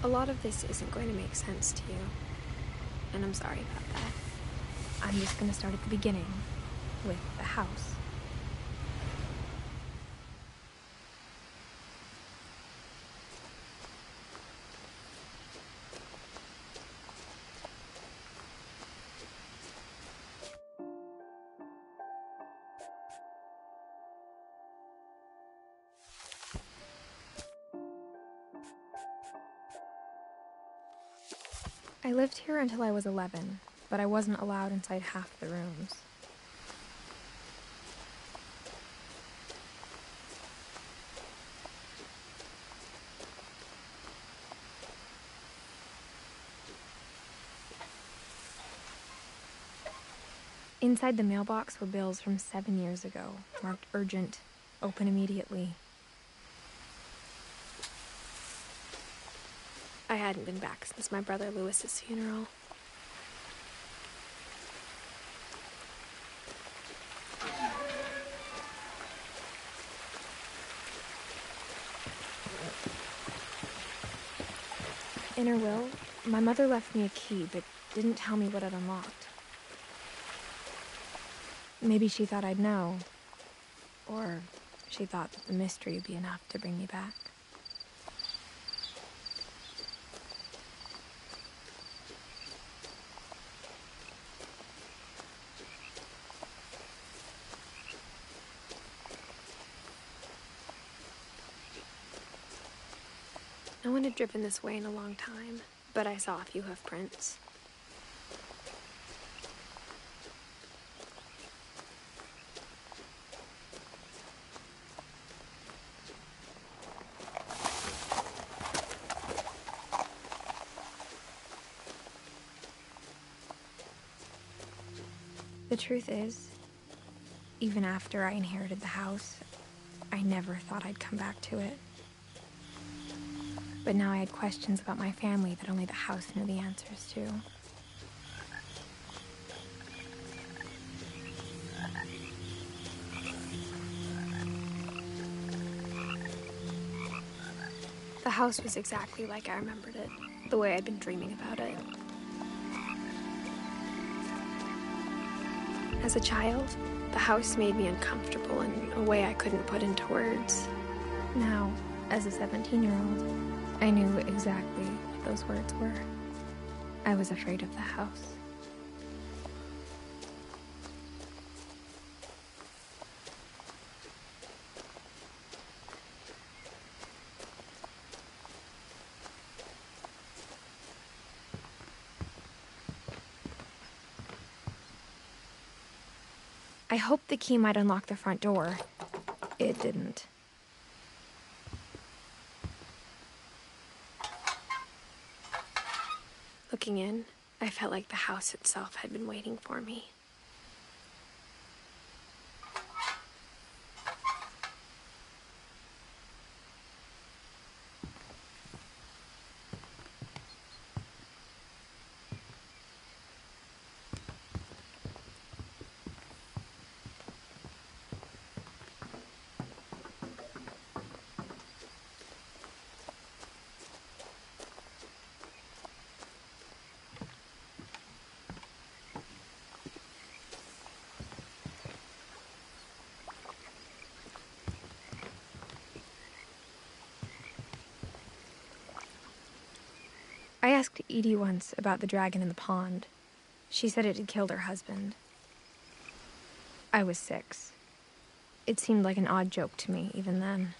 lot of this isn't going to make sense to you, and I'm sorry about that. I'm just gonna start at the beginning, with the house. I lived here until I was 11, but I wasn't allowed inside half the rooms. Inside the mailbox were bills from 7 years ago, marked urgent, open immediately. I hadn't been back since my brother Lewis's funeral. In her will, my mother left me a key, but didn't tell me what it unlocked. Maybe she thought I'd know. Or she thought that the mystery would be enough to bring me back. No one had driven this way in a long time, but I saw a few hoof prints. The truth is, even after I inherited the house, I never thought I'd come back to it. But now I had questions about my family that only the house knew the answers to. The house was exactly like I remembered it, the way I'd been dreaming about it. As a child, the house made me uncomfortable in a way I couldn't put into words. Now, as a 17-year-old, I knew exactly what those words were. I was afraid of the house. I hoped the key might unlock the front door. It didn't. Looking in, I felt like the house itself had been waiting for me. I asked Edie once about the dragon in the pond. She said it had killed her husband. I was 6. It seemed like an odd joke to me, even then.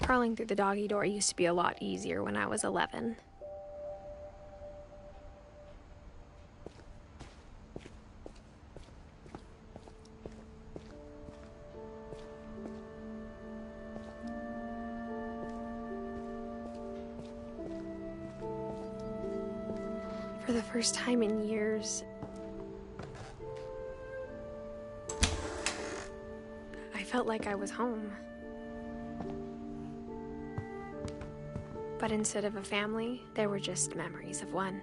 Crawling through the doggy door used to be a lot easier when I was 11. For the first time in years, I felt like I was home. But instead of a family, there were just memories of one.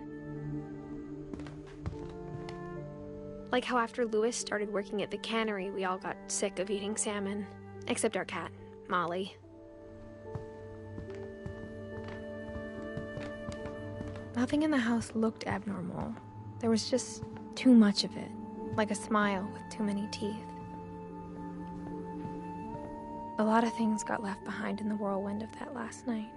Like how after Lewis started working at the cannery, we all got sick of eating salmon, except our cat, Molly. Nothing in the house looked abnormal. There was just too much of it, like a smile with too many teeth. A lot of things got left behind in the whirlwind of that last night.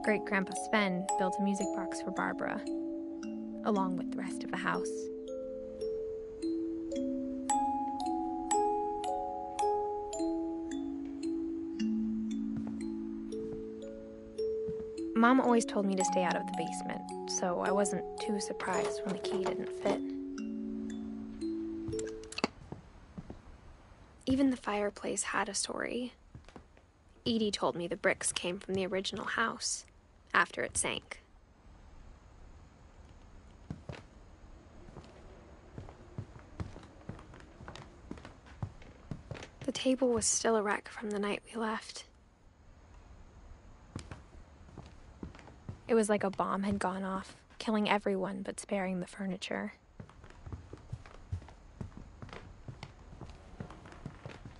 Great-Grandpa Sven built a music box for Barbara, along with the rest of the house. Mom always told me to stay out of the basement, so I wasn't too surprised when the key didn't fit. Even the fireplace had a story. Edie told me the bricks came from the original house, after it sank. The table was still a wreck from the night we left. It was like a bomb had gone off, killing everyone but sparing the furniture.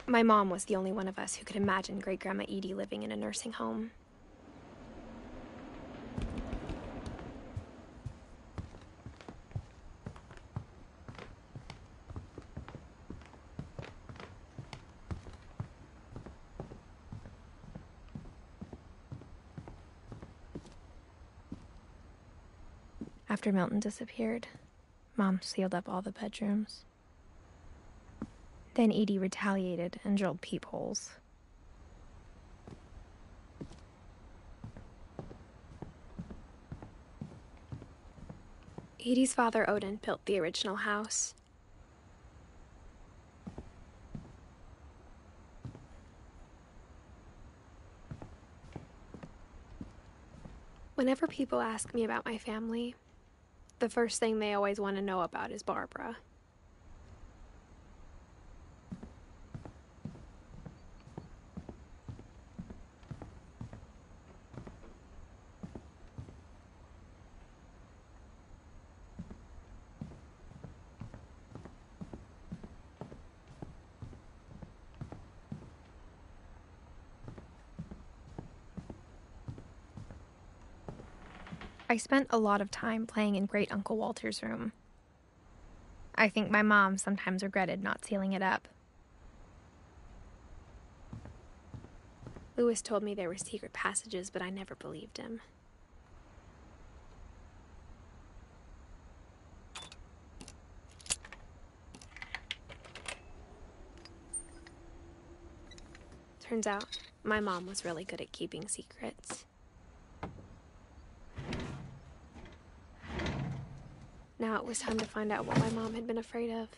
My mom was the only one of us who could imagine Great-Grandma Edie living in a nursing home. After Milton disappeared, Mom sealed up all the bedrooms. Then Edie retaliated and drilled peepholes. Edie's father, Odin, built the original house. Whenever people ask me about my family, the first thing they always want to know about is Barbara. I spent a lot of time playing in Great Uncle Walter's room. I think my mom sometimes regretted not sealing it up. Lewis told me there were secret passages, but I never believed him. Turns out, my mom was really good at keeping secrets. Now it was time to find out what my mom had been afraid of.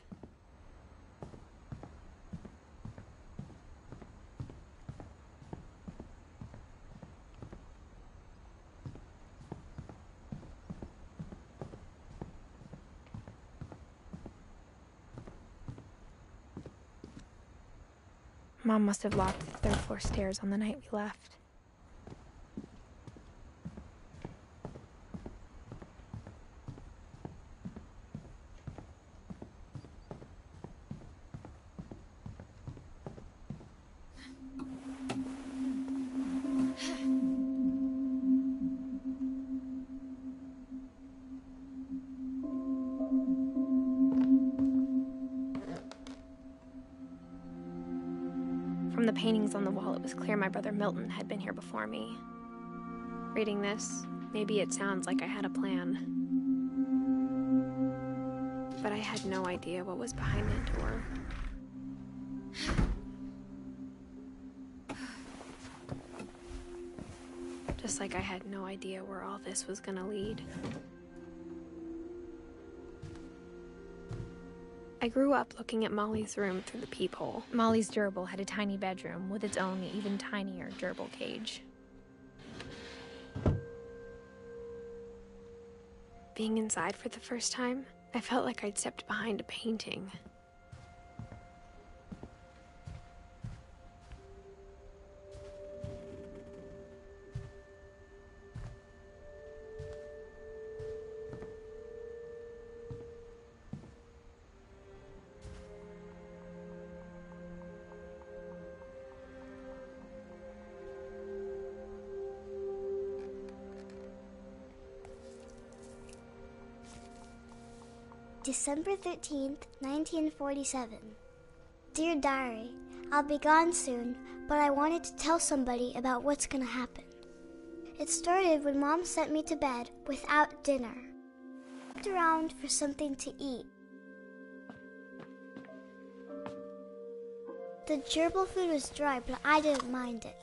Mom must have locked the third floor stairs on the night we left. From the paintings on the wall, it was clear my brother Milton had been here before me. Reading this, maybe it sounds like I had a plan. But I had no idea what was behind that door. Just like I had no idea where all this was gonna lead. I grew up looking at Molly's room through the peephole. Molly's gerbil had a tiny bedroom with its own even tinier gerbil cage. Being inside for the first time, I felt like I'd stepped behind a painting. December 13th, 1947. Dear Diary, I'll be gone soon, but I wanted to tell somebody about what's gonna happen. It started when Mom sent me to bed without dinner. I looked around for something to eat. The gerbil food was dry, but I didn't mind it.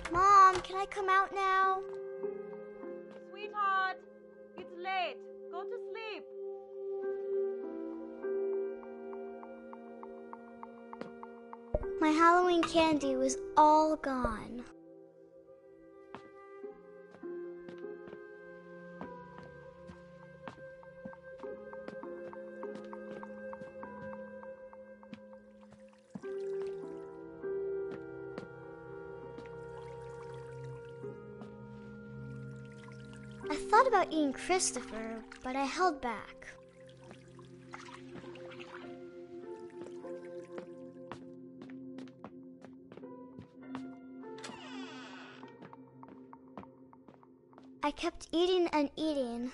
Mom, can I come out now? Sweetheart, it's late. Go to sleep. My Halloween candy was all gone. I thought about eating Christopher, but I held back. I kept eating and eating.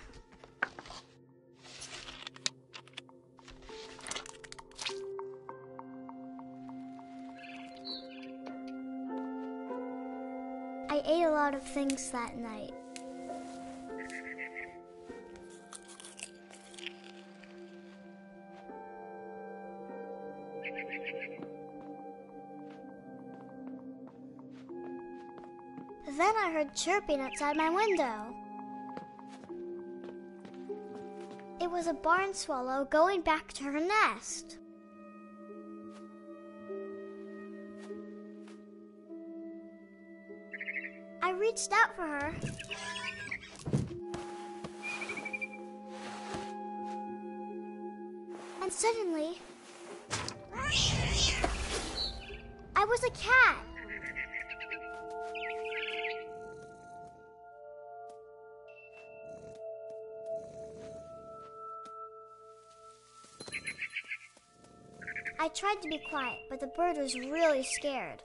I ate a lot of things that night. Then I heard chirping outside my window. It was a barn swallow going back to her nest. I reached out for her. And suddenly, I was a cat. I tried to be quiet, but the bird was really scared.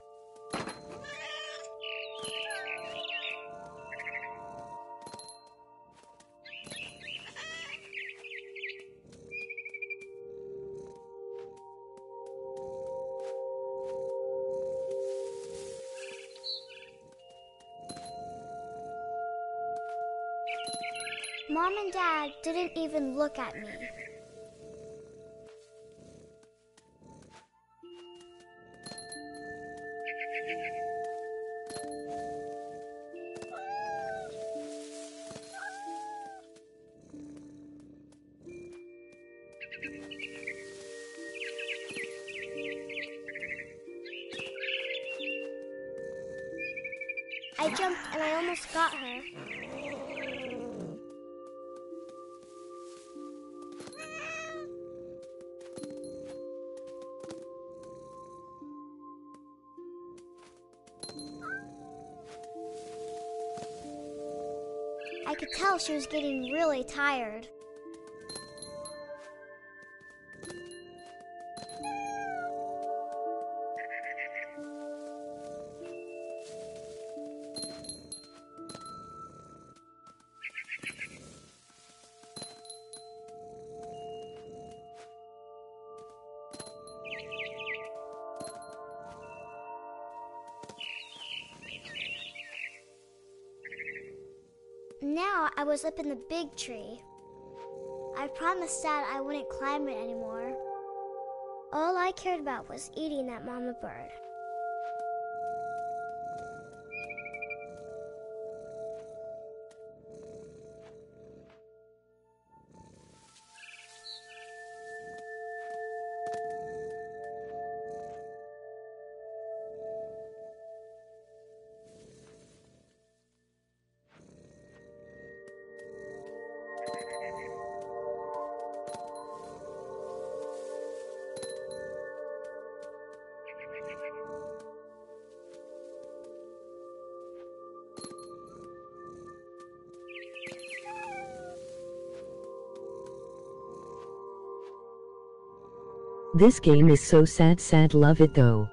Mom and Dad didn't even look at me. I jumped and I almost got her. I could tell she was getting really tired. Now I was up in the big tree. I promised Dad I wouldn't climb it anymore. All I cared about was eating that mama bird. This game is so sad, love it though.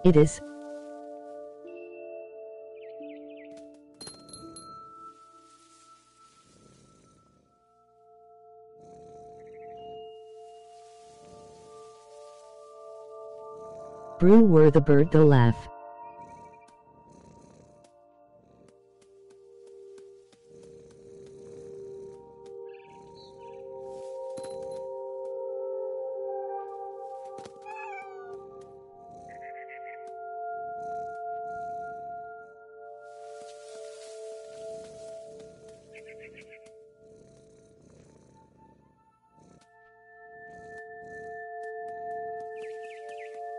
It is. Brew were the bird the laugh.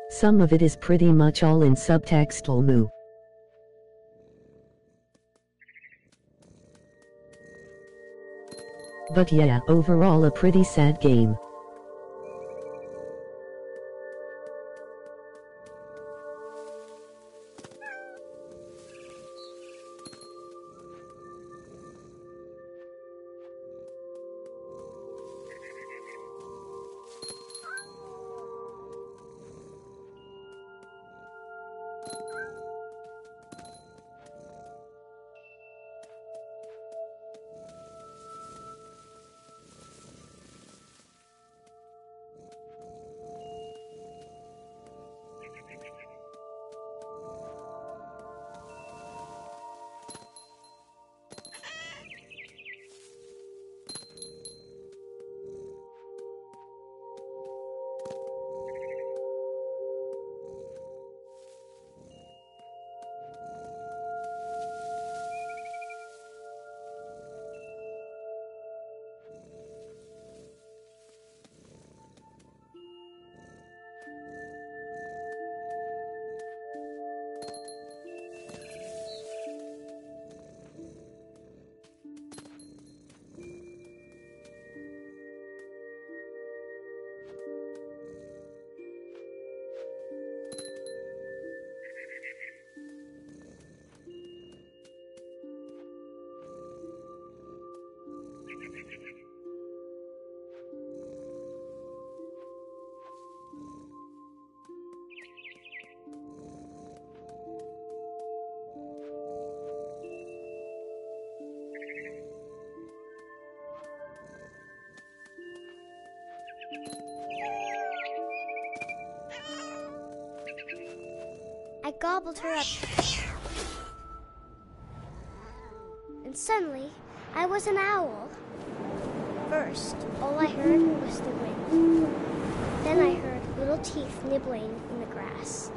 Some of it is pretty much all in subtextual moo. But yeah, overall a pretty sad game. gobbled her up. And suddenly, I was an owl. First, all I heard was the wind. Then I heard little teeth nibbling in the grass.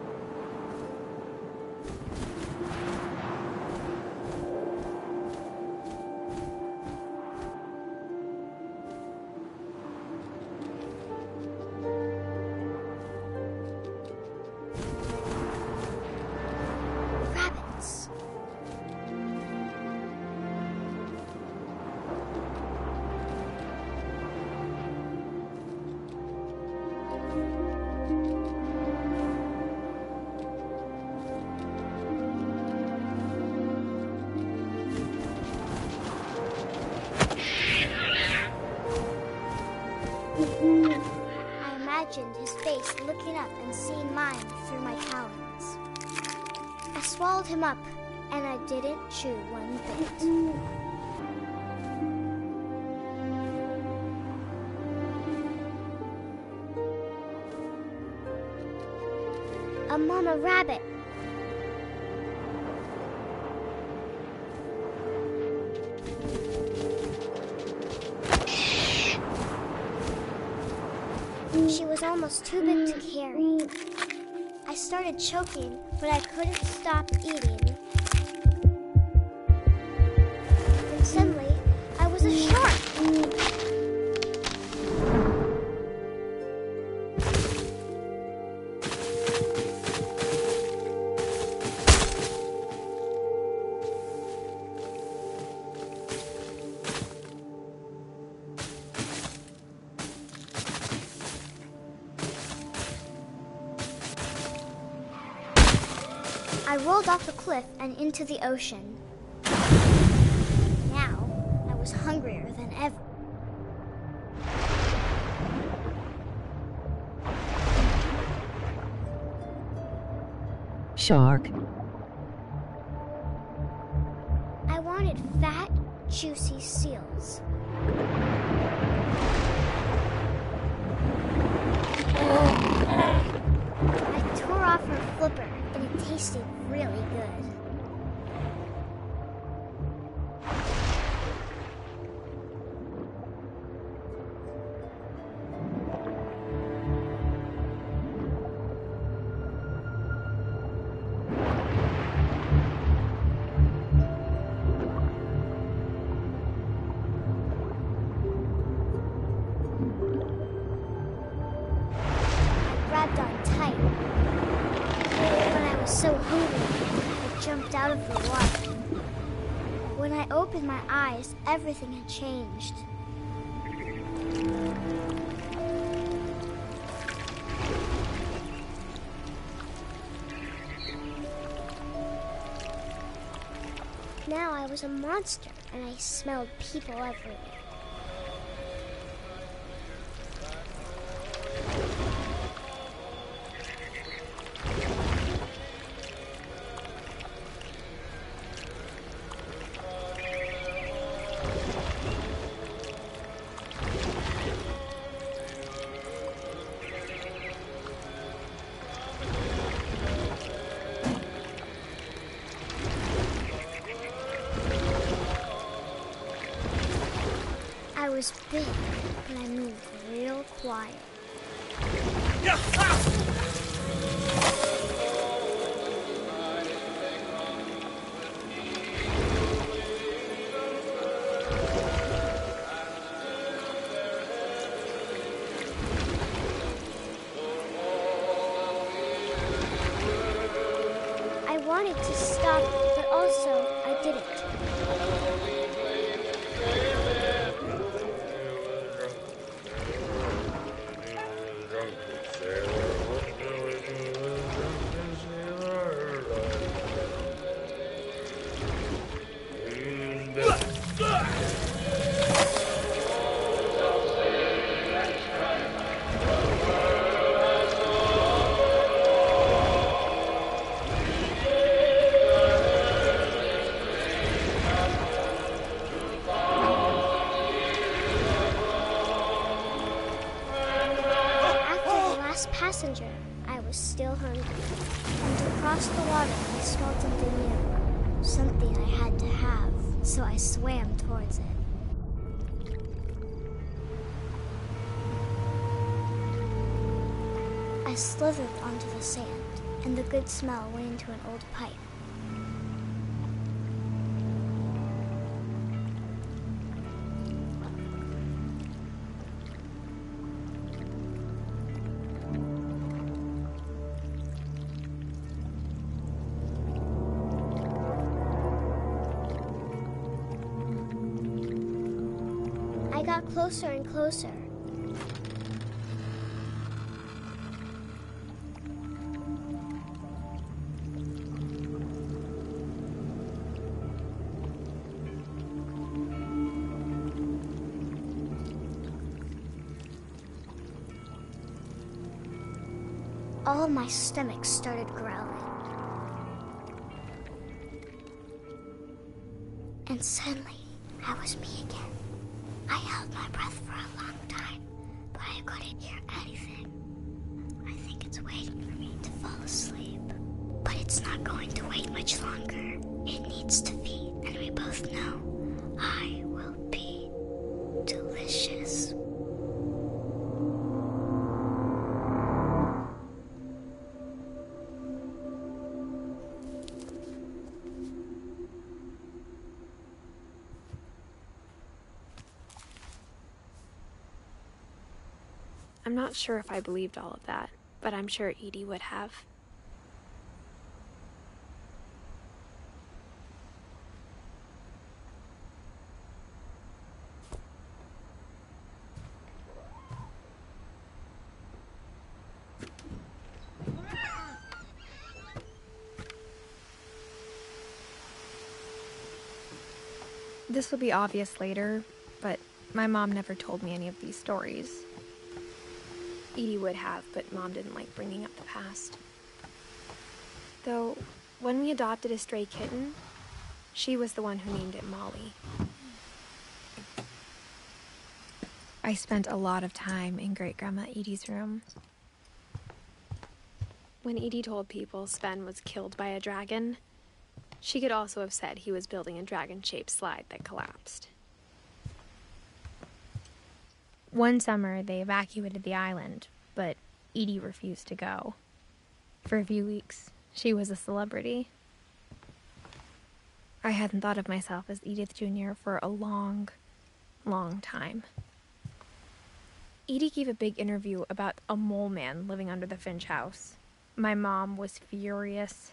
Rabbits. I imagined his face looking up and seeing mine through my talons. I swallowed him up, and I didn't chew one bit. A mama rabbit. She was almost too big to carry. I started choking, but I couldn't stop eating. And suddenly, I was a shark. I rolled off the cliff and into the ocean. Now, I was hungrier than ever. Shark. I wanted fat, juicy seals. I tore off her flipper, and it tasted really good. Grabbed on tight. But I was so hungry, I jumped out of the water. When I opened my eyes, everything had changed. Now I was a monster, and I smelled people everywhere. I was big, but I moved real quiet. I wanted to stop, but also I didn't. Passenger, I was was still hungry. And across the water, I smelled something new. Something I had to have, so I swam towards it. I slithered onto the sand, and the good smell went into an old pipe. I got closer and closer. All of my stomach started growling. And suddenly, I was me again. I held my breath for a long time, but I couldn't hear anything. I think it's waiting for me to fall asleep. But it's not going to wait much longer. It needs to feed, and we both know I will be delicious. I'm not sure if I believed all of that, but I'm sure Edie would have. This will be obvious later, but my mom never told me any of these stories. Edie would have, but Mom didn't like bringing up the past. Though, when we adopted a stray kitten, she was the one who named it Molly. I spent a lot of time in Great-Grandma Edie's room. When Edie told people Sven was killed by a dragon, she could also have said he was building a dragon-shaped slide that collapsed. One summer, they evacuated the island, but Edie refused to go. For a few weeks, she was a celebrity. I hadn't thought of myself as Edith Jr. for a long, long time. Edie gave a big interview about a mole man living under the Finch house. My mom was furious.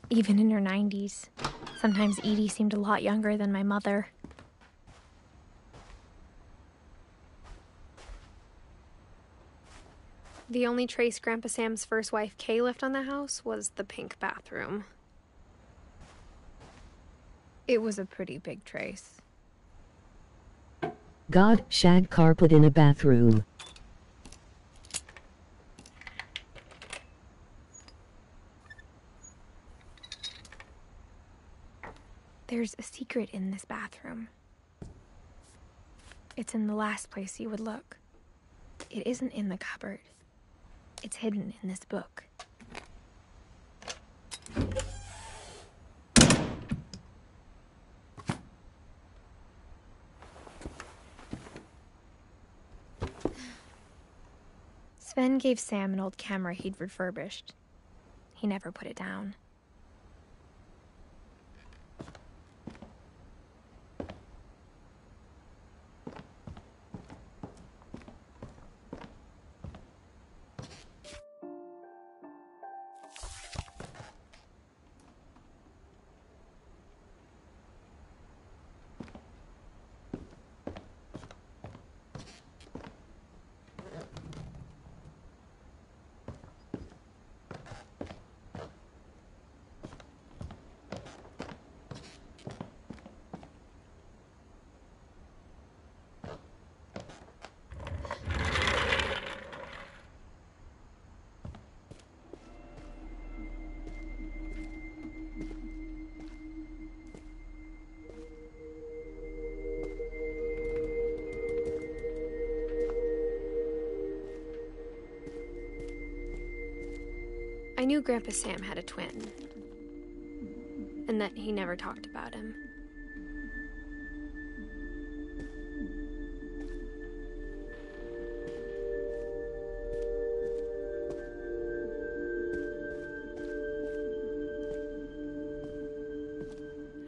Even in her 90s, sometimes Edie seemed a lot younger than my mother. The only trace Grandpa Sam's first wife, Kay, left on the house was the pink bathroom. It was a pretty big trace. God, shag carpet in a bathroom. There's a secret in this bathroom. It's in the last place you would look. It isn't in the cupboard. It's hidden in this book. Sven gave Sam an old camera he'd refurbished. He never put it down. I knew Grandpa Sam had a twin, and that he never talked about him.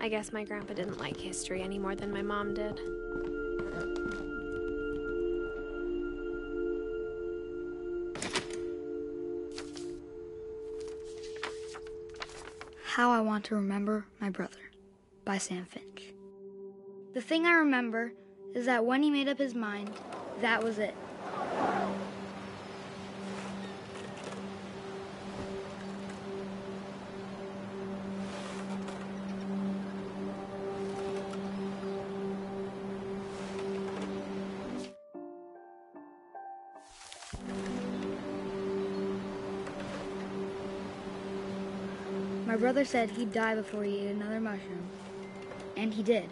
I guess my grandpa didn't like history any more than my mom did. How I Want to Remember My Brother by Sam Finch. The thing I remember is that when he made up his mind, that was it. My brother said he'd die before he ate another mushroom, and he did.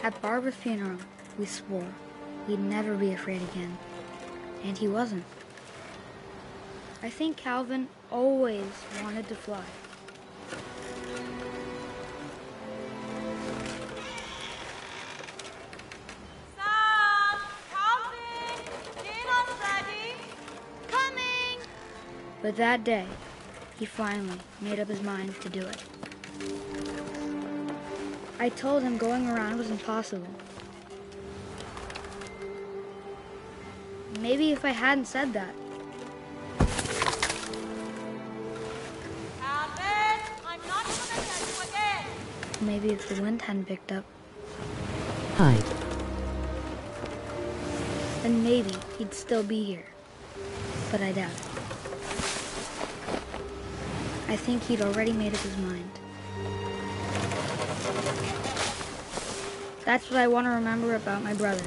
At Barbara's funeral, we swore we'd never be afraid again, and he wasn't. I think Calvin always wanted to fly. Sam! Calvin! Dinner's ready! Coming! But that day, he finally made up his mind to do it. I told him going around was impossible. Maybe if I hadn't said that, maybe if the wind hadn't picked up, Hi. then maybe he'd still be here. But I doubt it. I think he'd already made up his mind. That's what I want to remember about my brother.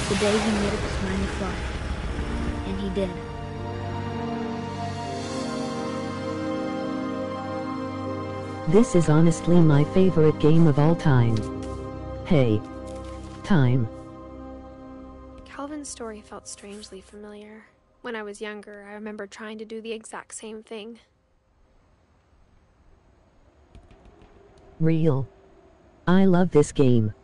The day he made up his mind to fly. And he did. This is honestly my favorite game of all time. Hey. Time. Calvin's story felt strangely familiar. When I was younger, I remember trying to do the exact same thing. Real. I love this game.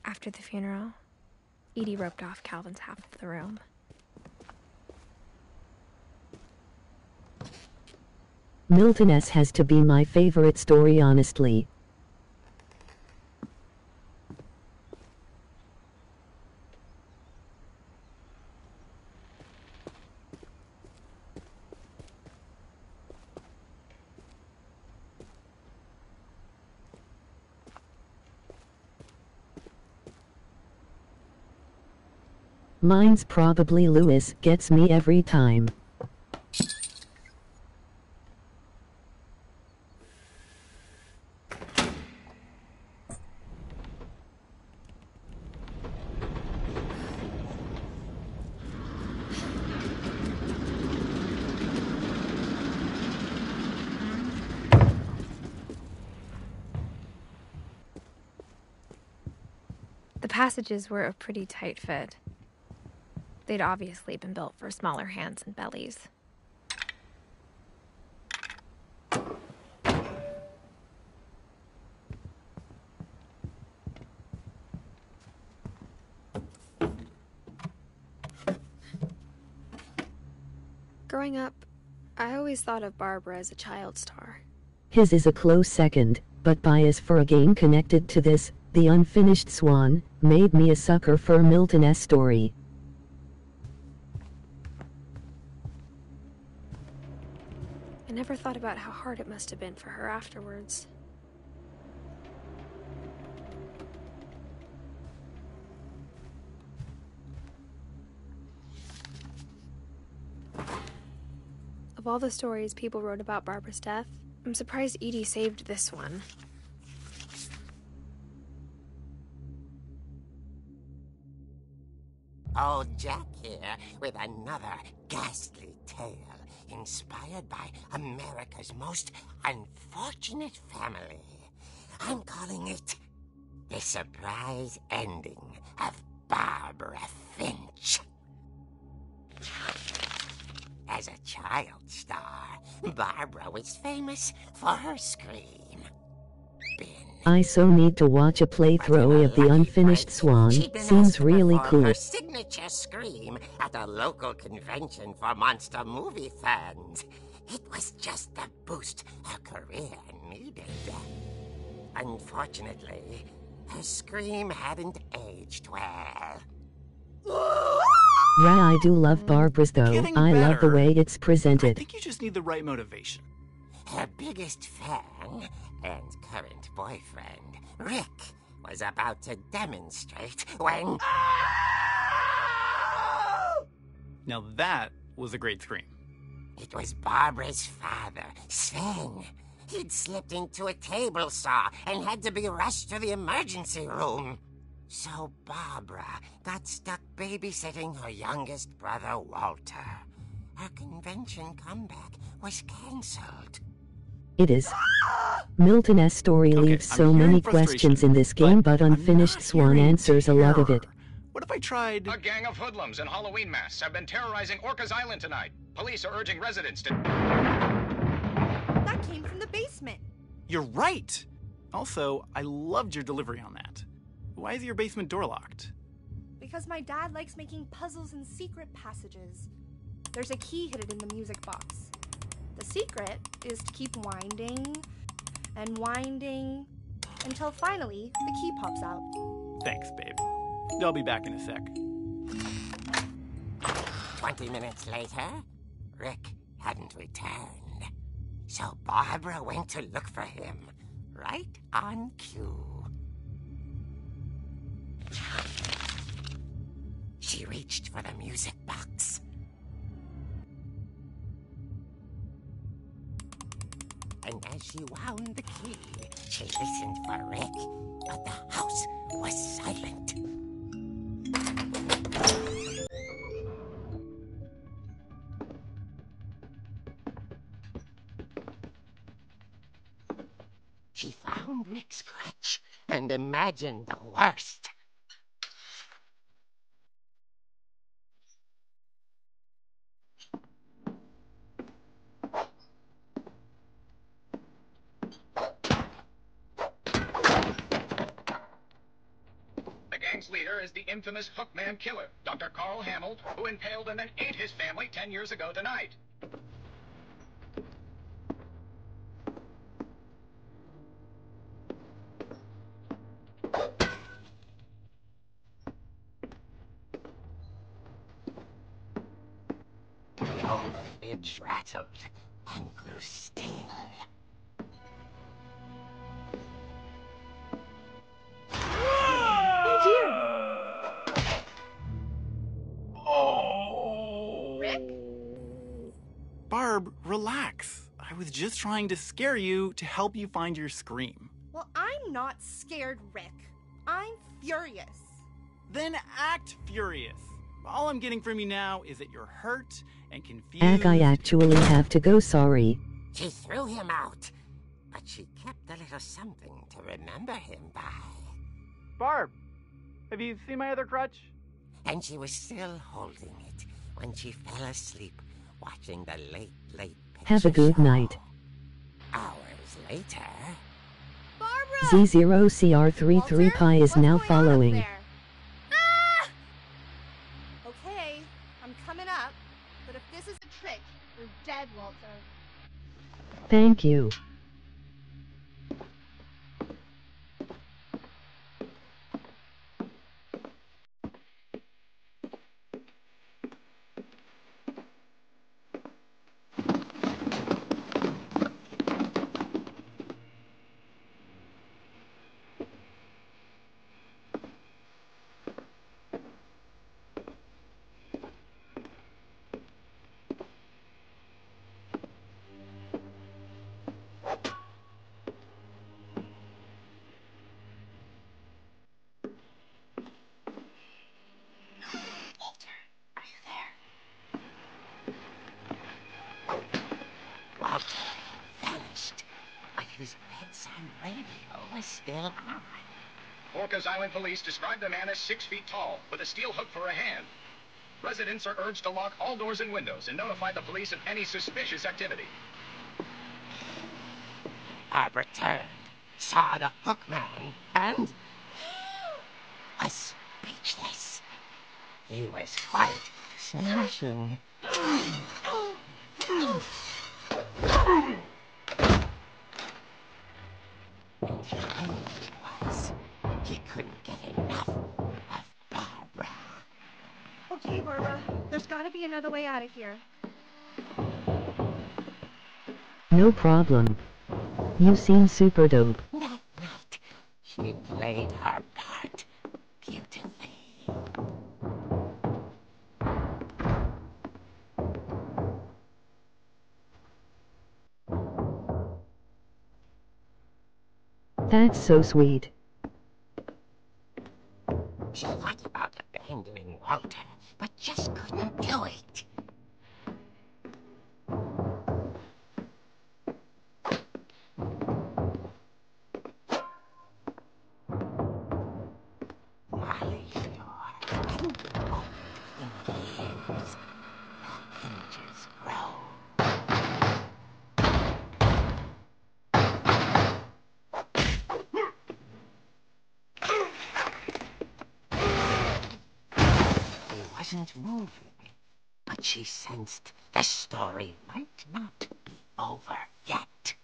After the funeral, Edie roped off Calvin's half of the room. Milton S. has to be my favorite story, honestly. Mine's probably Lewis, gets me every time. The passages were a pretty tight fit. They'd obviously been built for smaller hands and bellies. Growing up, I always thought of Barbara as a child star. His is a close second, but bias for a game connected to this, The Unfinished Swan, made me a sucker for Milton S. story. I never thought about how hard it must have been for her afterwards. Of all the stories people wrote about Barbara's death, I'm surprised Edie saved this one. Old Jack here with another ghastly tale inspired by America's most unfortunate family. I'm calling it The Surprise Ending of Barbara Finch. As a child star, Barbara was famous for her scream. I so need to watch a playthrough of The Unfinished Swan. Seems really cool. Her signature scream at a local convention for monster movie fans. It was just the boost her career needed. Unfortunately, her scream hadn't aged well. I do love Barbara's though. I love the way it's presented. I think you just need the right motivation. Her biggest fan and current boyfriend, Rick, was about to demonstrate when... Now that was a great scream. It was Barbara's father, Sven. He'd slipped into a table saw and had to be rushed to the emergency room. So Barbara got stuck babysitting her youngest brother, Walter. Her convention comeback was cancelled. It is. Milton S. story leaves so many questions in this game, but Unfinished Swan answers a lot of it. What if I tried... A gang of hoodlums in Halloween masks have been terrorizing Orcas Island tonight. Police are urging residents to... That came from the basement. You're right! Also, I loved your delivery on that. Why is your basement door locked? Because my dad likes making puzzles and secret passages. There's a key hidden in the music box. The secret is to keep winding and winding until finally the key pops out. Thanks, babe. I'll be back in a sec. 20 minutes later, Rick hadn't returned. So Barbara went to look for him, right on cue. She reached for the music box. And as she wound the key, she listened for Rick, but the house was silent. She found Rick's crutch and imagined the worst. The gang's leader is the infamous Hookman Killer, Dr. Carl Hamill, who impaled and then ate his family 10 years ago tonight. All the fibs rattled and grew still. Barb, relax. I was just trying to scare you to help you find your scream. Well, I'm not scared, Rick. I'm furious. Then act furious. All I'm getting from you now is that you're hurt and confused. I actually have to go, sorry. She threw him out, but she kept a little something to remember him by. Barb, have you seen my other crutch? And she was still holding it when she fell asleep watching the late picture Have a good show. night. Hours later... Barbara! Z0CR33 Pi is What's now going on up following. there? Ah! Okay, I'm coming up, but if this is a trick, you're dead, Walter. Thank you. still on. Orcas Island police describe the man as 6 feet tall, with a steel hook for a hand. Residents are urged to lock all doors and windows and notify the police of any suspicious activity. Barbara turned, saw the hook man, and was speechless. He was quite smashing. He couldn't get enough of Barbara. Okay, Barbara, there's gotta be another way out of here. No problem. You seem super dope. That night, she played her part beautifully. That's so sweet. She thought about abandoning Walter, but just couldn't do it. Molly Shore hadn't been opened in years. The hinges grow. He wasn't moving, but she sensed the story might not be over yet.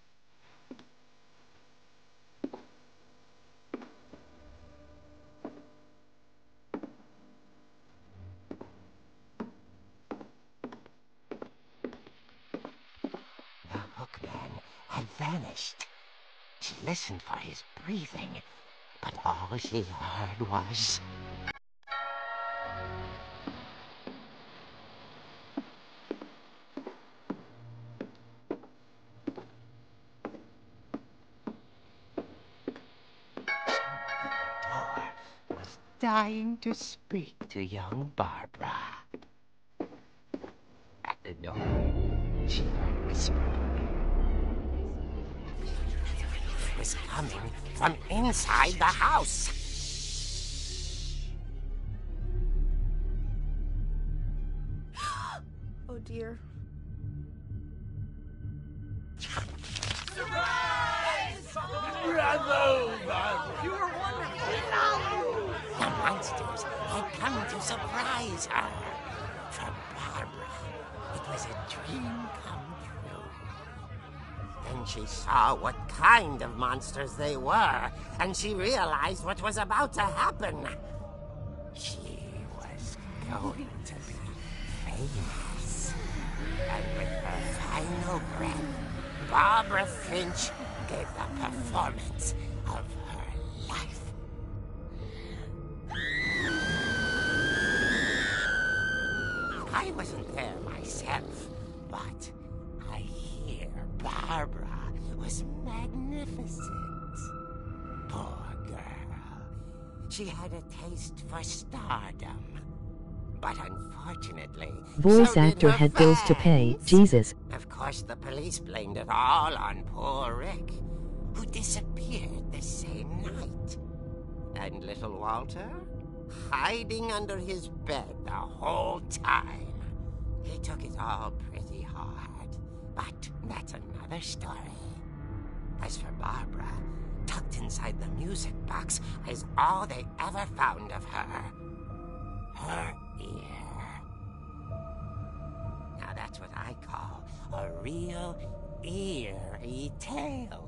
The hookman had vanished. She listened for his breathing, but all she heard was... was dying to speak to young Barbara. At the door, she heard whispering. It was coming from inside the house. Oh dear. The monsters had come to surprise her. For Barbara, it was a dream come true. Then she saw what kind of monsters they were, and she realized what was about to happen. She was going to be famous. And with her final breath, Barbara Finch gave the performance of her life. I wasn't there myself, but I hear Barbara was magnificent. Poor girl. She had a taste for stardom. But unfortunately, Voice so did actor her had bills to pay. fans. Jesus. Of course, the police blamed it all on poor Rick, who disappeared the same night. And little Walter? Hiding under his bed the whole time. He took it all pretty hard, but that's another story. As for Barbara, tucked inside the music box is all they ever found of her. Her ear. Now that's what I call a real eerie tale.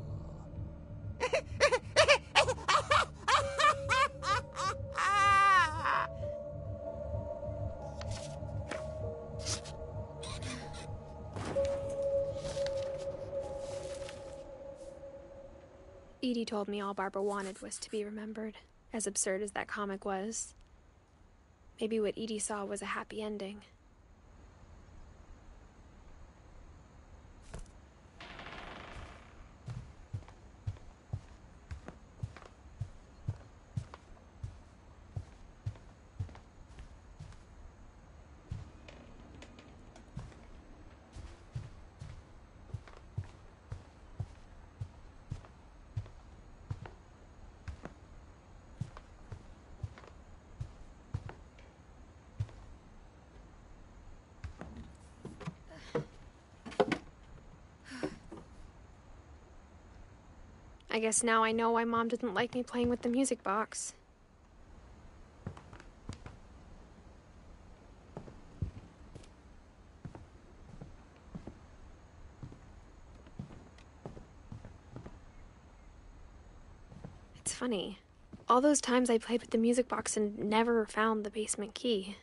Edie told me all Barbara wanted was to be remembered, as absurd as that comic was. Maybe what Edie saw was a happy ending. guess now I know why Mom didn't like me playing with the music box. It's funny. All those times I played with the music box and never found the basement key.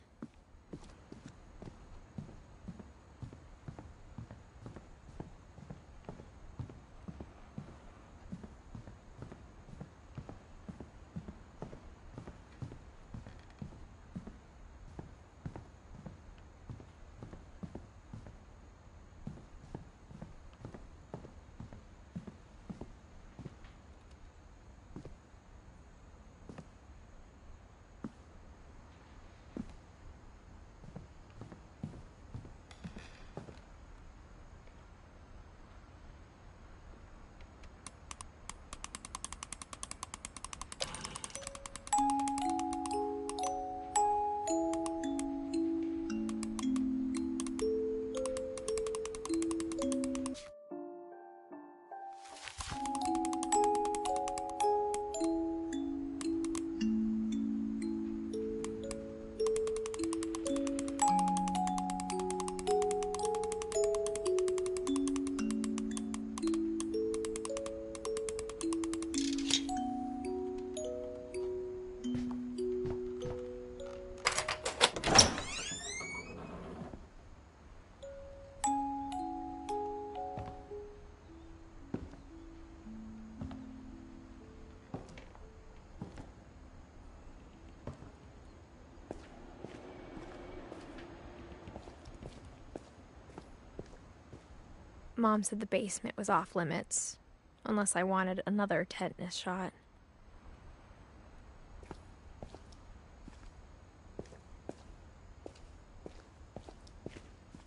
Mom said the basement was off limits, unless I wanted another tetanus shot.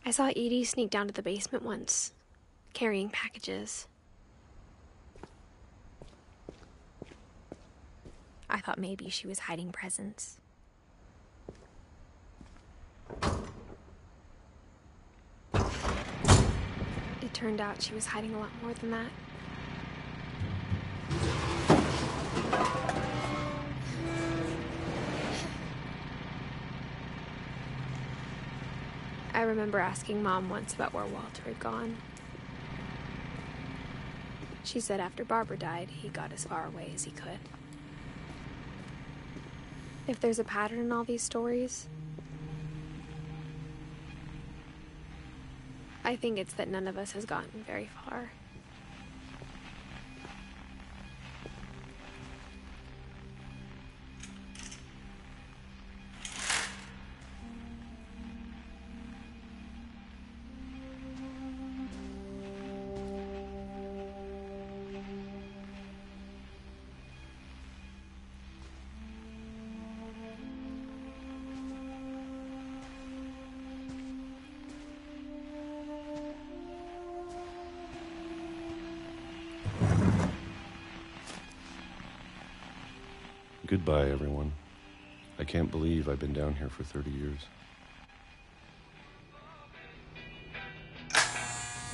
I saw Edie sneak down to the basement once, carrying packages. I thought maybe she was hiding presents. It turned out she was hiding a lot more than that. I remember asking Mom once about where Walter had gone. She said after Barbara died, he got as far away as he could. If there's a pattern in all these stories, I think it's that none of us has gotten very far. Goodbye, everyone. I can't believe I've been down here for 30 years.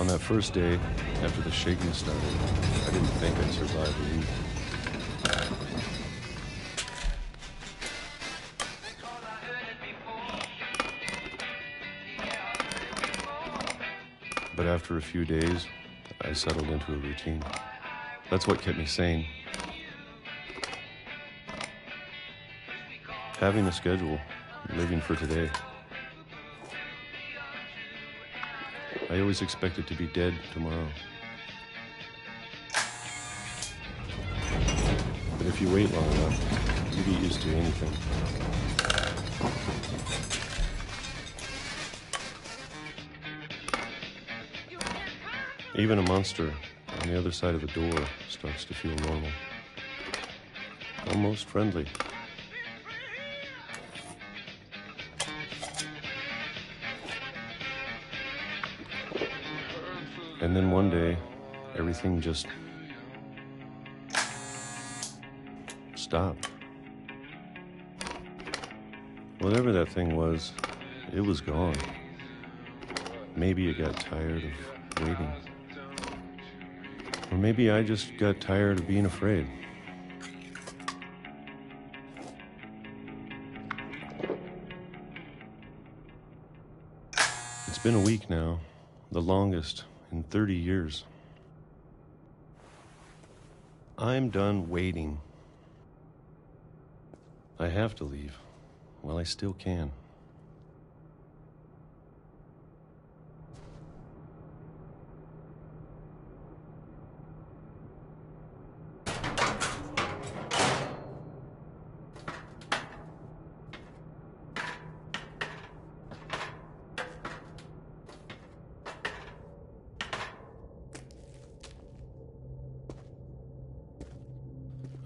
On that first day, after the shaking started, I didn't think I'd survive a week. But after a few days, I settled into a routine. That's what kept me sane. Having a schedule, living for today. I always expected to be dead tomorrow. But if you wait long enough, you get used to anything. Even a monster on the other side of the door starts to feel normal. Almost friendly. And then one day, everything just stopped. Whatever that thing was, it was gone. Maybe it got tired of waiting. Or maybe I just got tired of being afraid. It's been a week now, the longest in 30 years. I'm done waiting. I have to leave while I still can.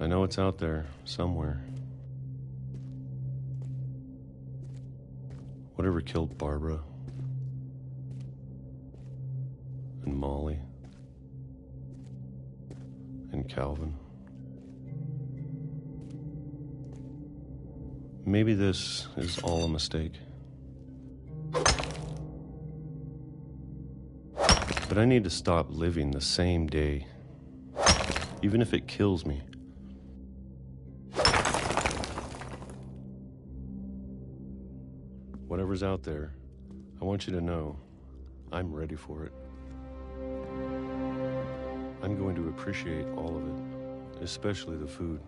I know it's out there, somewhere. Whatever killed Barbara and Molly and Calvin. Maybe this is all a mistake. But I need to stop living the same day, even if it kills me. Whatever's out there, I want you to know I'm ready for it. I'm going to appreciate all of it, especially the food.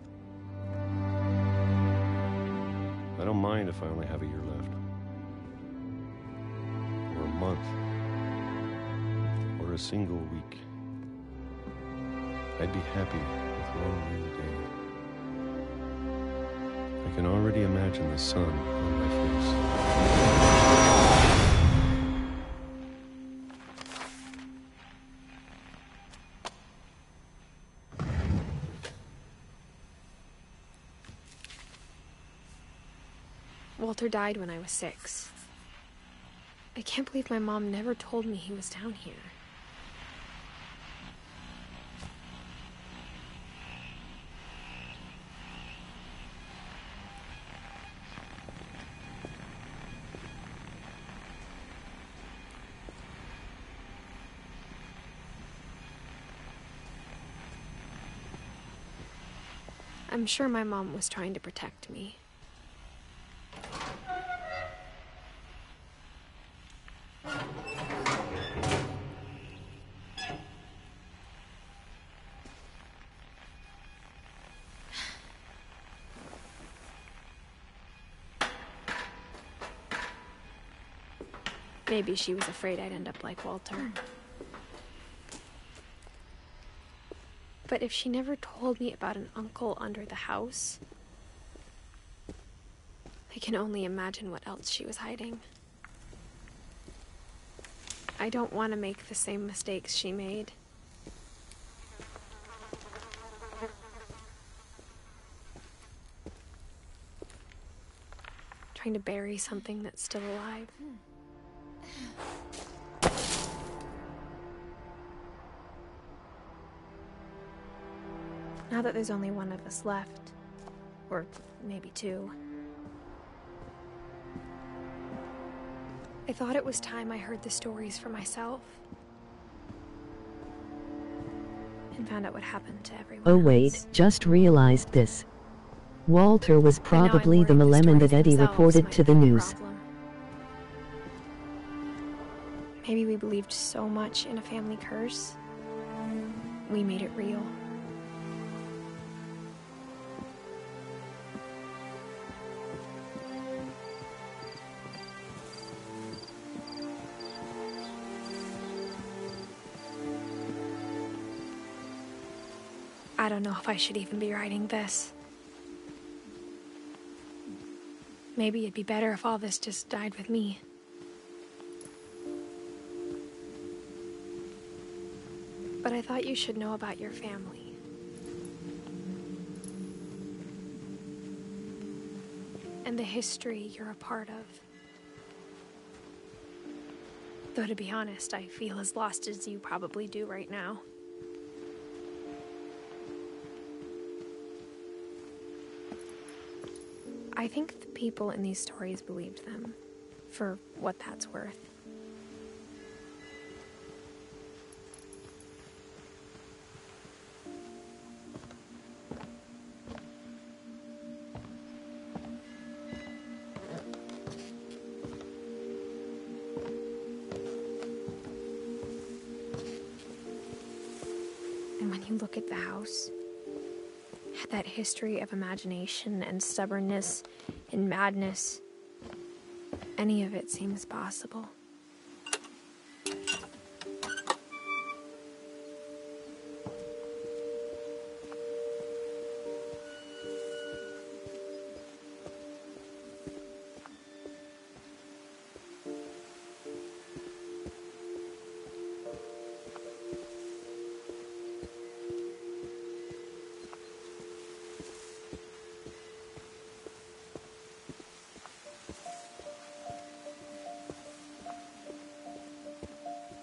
I don't mind if I only have a year left, or a month, or a single week. I'd be happy with one new day. I can already imagine the sun on my face. Walter died when I was 6. I can't believe my mom never told me he was down here. I'm sure my mom was trying to protect me. Maybe she was afraid I'd end up like Walter. But if she never told me about an uncle under the house, I can only imagine what else she was hiding. I don't want to make the same mistakes she made. Trying to bury something that's still alive. Now that there's only one of us left, or maybe 2, I thought it was time I heard the stories for myself and found out what happened to everyone Oh wait, else. just realized this. Walter was probably the Malemin that Eddie reported to the news. Problem. Maybe we believed so much in a family curse, we made it real. I don't know if I should even be writing this. Maybe it'd be better if all this just died with me. But I thought you should know about your family. And the history you're a part of. Though to be honest, I feel as lost as you probably do right now. I think the people in these stories believed them, for what that's worth. you look at the house, that history of imagination and stubbornness and madness, any of it seems possible.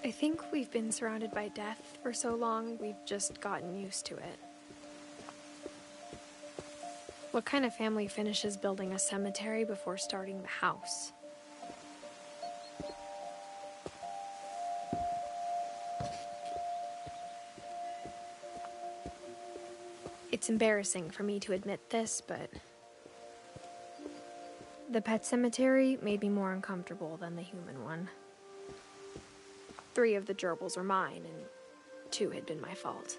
I think we've been surrounded by death for so long, we've just gotten used to it. What kind of family finishes building a cemetery before starting the house? It's embarrassing for me to admit this, but the pet cemetery made me more uncomfortable than the human one. 3 of the gerbils were mine, and 2 had been my fault.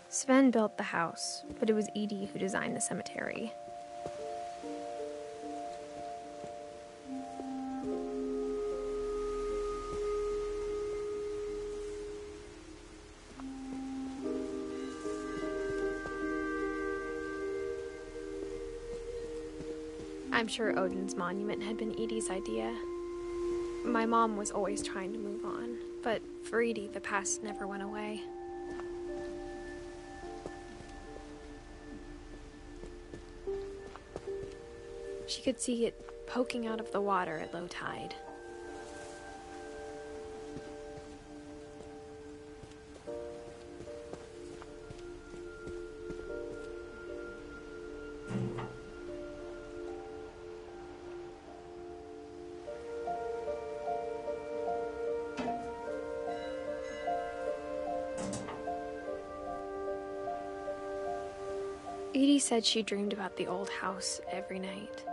Sven built the house, but it was Edith who designed the cemetery. I'm sure Odin's monument had been Edie's idea. My mom was always trying to move on, but for Edie, the past never went away. She could see it poking out of the water at low tide. Edie said she dreamed about the old house every night.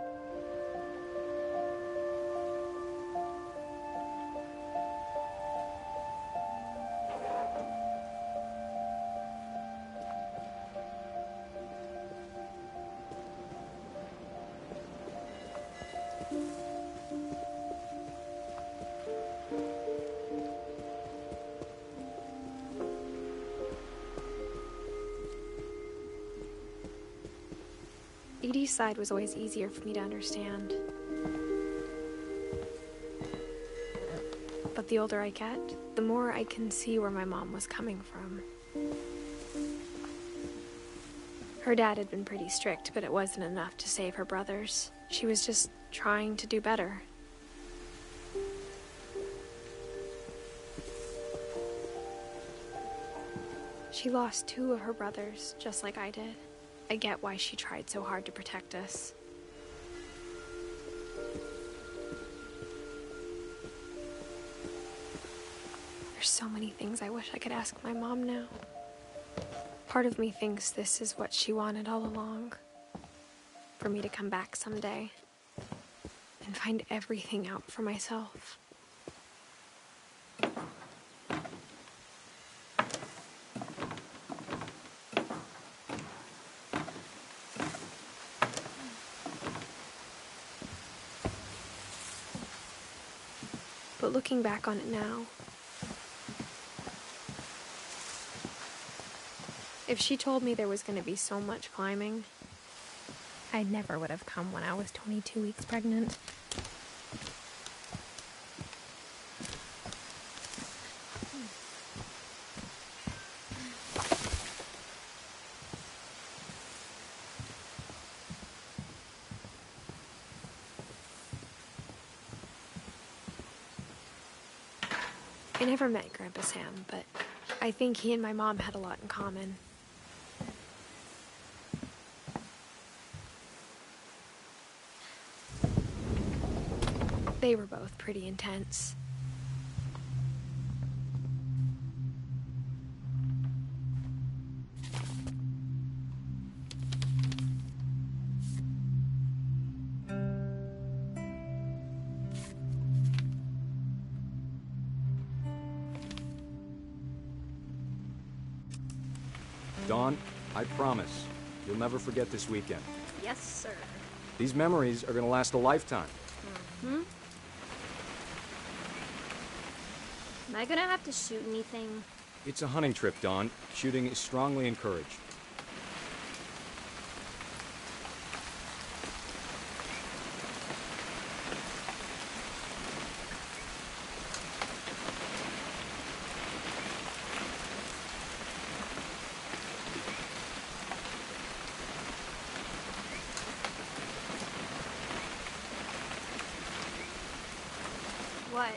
Edie's side was always easier for me to understand. But the older I get, the more I can see where my mom was coming from. Her dad had been pretty strict, but it wasn't enough to save her brothers. She was just trying to do better. She lost 2 of her brothers, just like I did. I get why she tried so hard to protect us. There's so many things I wish I could ask my mom now. Part of me thinks this is what she wanted all along. For me to come back someday and find everything out for myself. But looking back on it now, if she told me there was going to be so much climbing, I never would have come when I was 22 weeks pregnant. I never met Grandpa Sam, but I think he and my mom had a lot in common. They were both pretty intense. Dawn, I promise, you'll never forget this weekend. Yes, sir. These memories are gonna last a lifetime. Hmm? Am I gonna have to shoot anything? It's a hunting trip, Dawn. Shooting is strongly encouraged. What?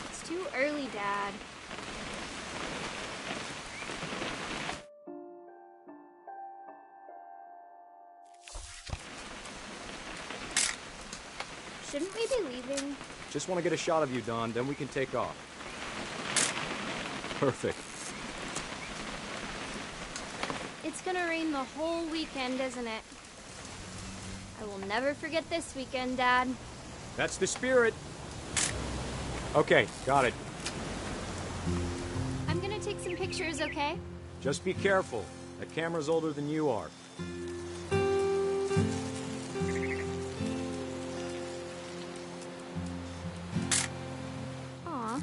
It's too early, Dad. Shouldn't we be leaving? Just want to get a shot of you, Dawn, then we can take off. Perfect. It's gonna rain the whole weekend, isn't it? I will never forget this weekend, Dad. That's the spirit. Okay, got it. I'm gonna take some pictures, okay? Just be careful. That camera's older than you are. Aw.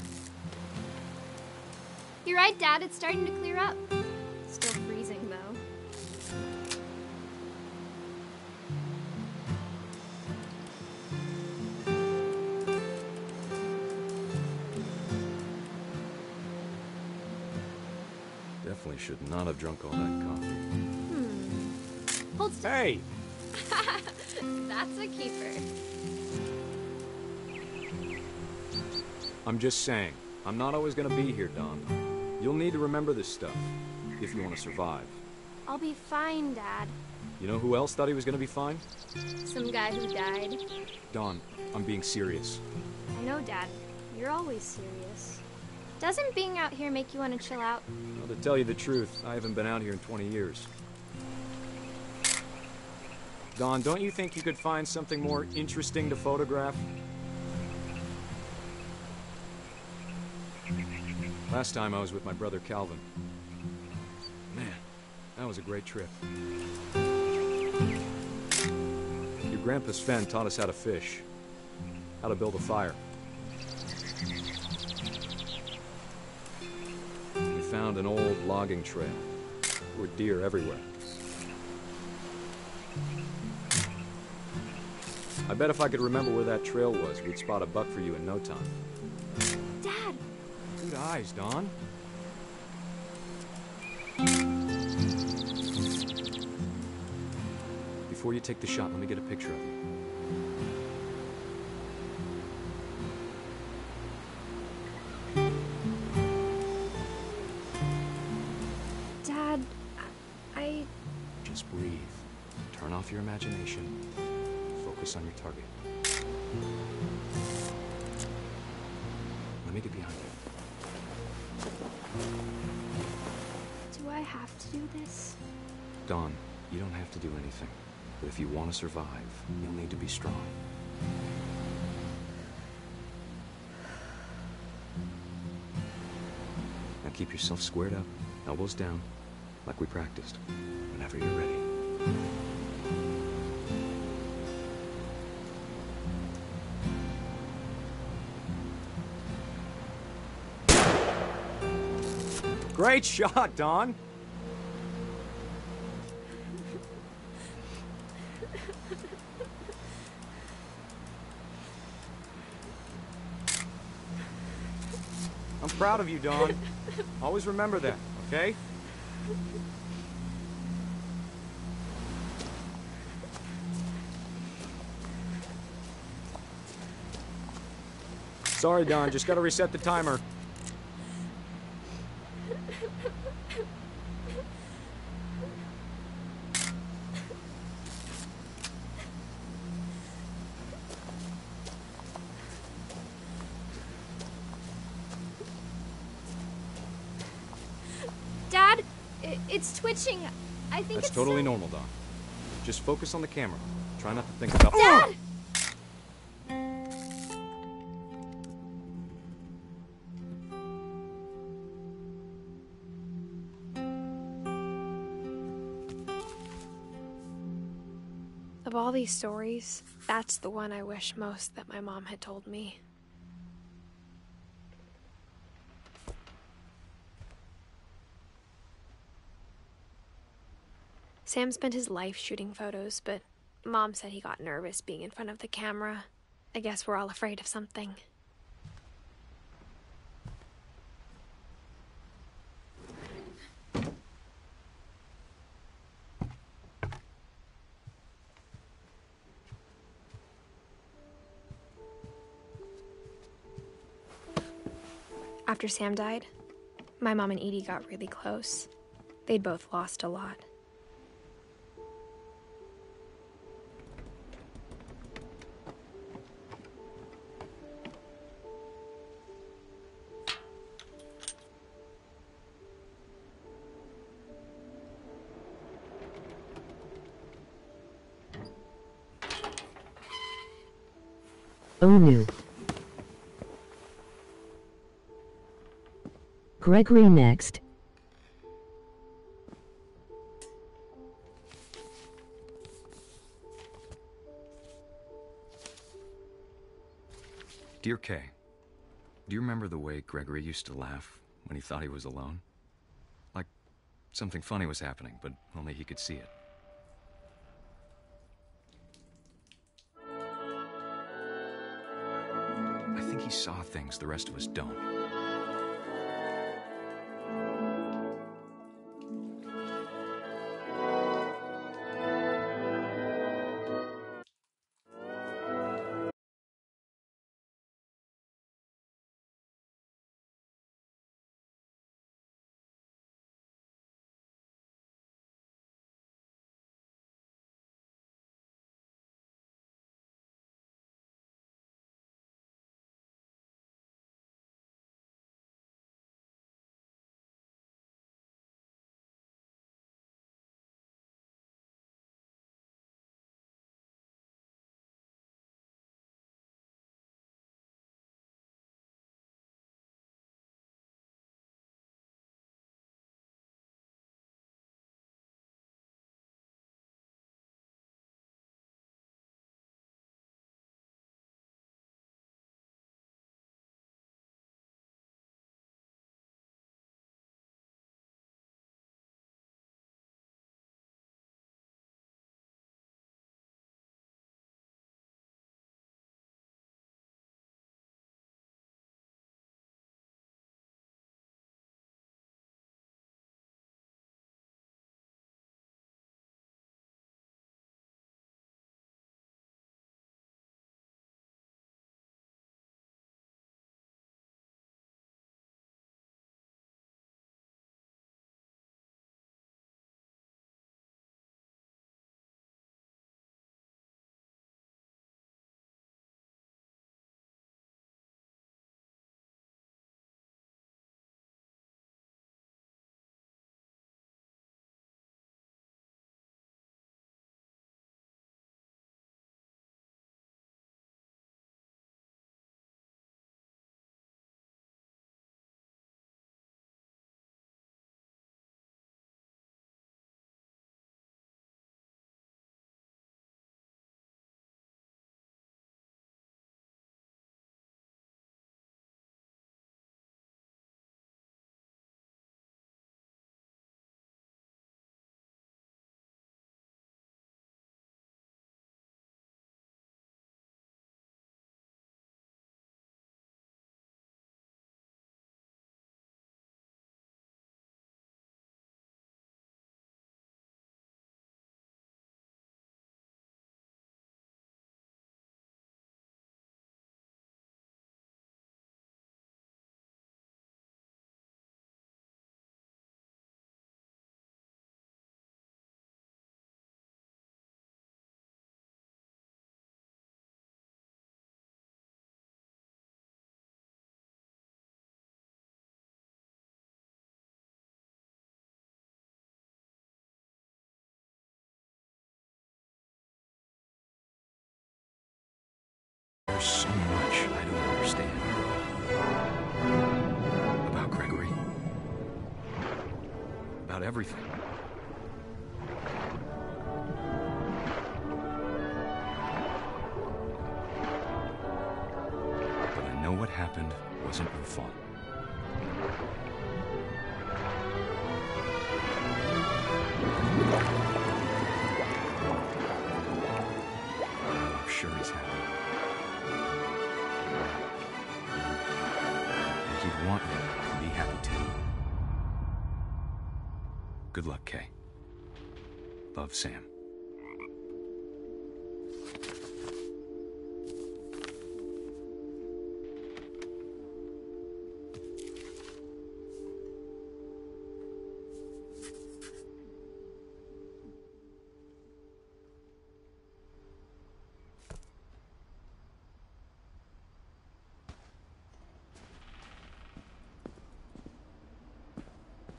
You're right, Dad. It's starting to clear up. Still freezing, though. Definitely should not have drunk all that coffee. Hold still. Hey! That's a keeper. I'm just saying, I'm not always gonna be here, Dawn. You'll need to remember this stuff, if you want to survive. I'll be fine, Dad. You know who else thought he was gonna be fine? Some guy who died. Dawn, I'm being serious. I know, Dad. You're always serious. Doesn't being out here make you want to chill out? Well, to tell you the truth, I haven't been out here in 20 years. Dawn, don't you think you could find something more interesting to photograph? Last time I was with my brother Calvin. Man, that was a great trip. Your grandpa Sven taught us how to fish, how to build a fire. We found an old logging trail. There were deer everywhere. I bet if I could remember where that trail was, we'd spot a buck for you in no time. Dad! Good eyes, Dawn. Before you take the shot, let me get a picture of you. Dad, I... Just breathe. Turn off your imagination. Focus on your target. Let me get behind you. Do I have to do this? Dawn, you don't have to do anything. But if you want to survive, you'll need to be strong. Now keep yourself squared up, elbows down, like we practiced. Whenever you're ready. Great shot, Dawn! I'm proud of you, Dawn. Always remember that, okay? Sorry, Dawn, just gotta reset the timer. Dad, it's twitching. I think That's it's totally normal, Dawn. Just focus on the camera. Try not to think about... Dad! all these stories, that's the one I wish most that my mom had told me. Sam spent his life shooting photos, but Mom said he got nervous being in front of the camera. I guess we're all afraid of something. After Sam died, my mom and Edie got really close. They'd both lost a lot. Oh no. Gregory next. Dear Kay, do you remember the way Gregory used to laugh when he thought he was alone? Like something funny was happening, but only he could see it. I think he saw things the rest of us don't. There's so much I don't understand about Gregory, about everything. know what happened wasn't your fault. I'm sure he's happy. And he'd want you to be happy too. Good luck, Kay. Love, Sam.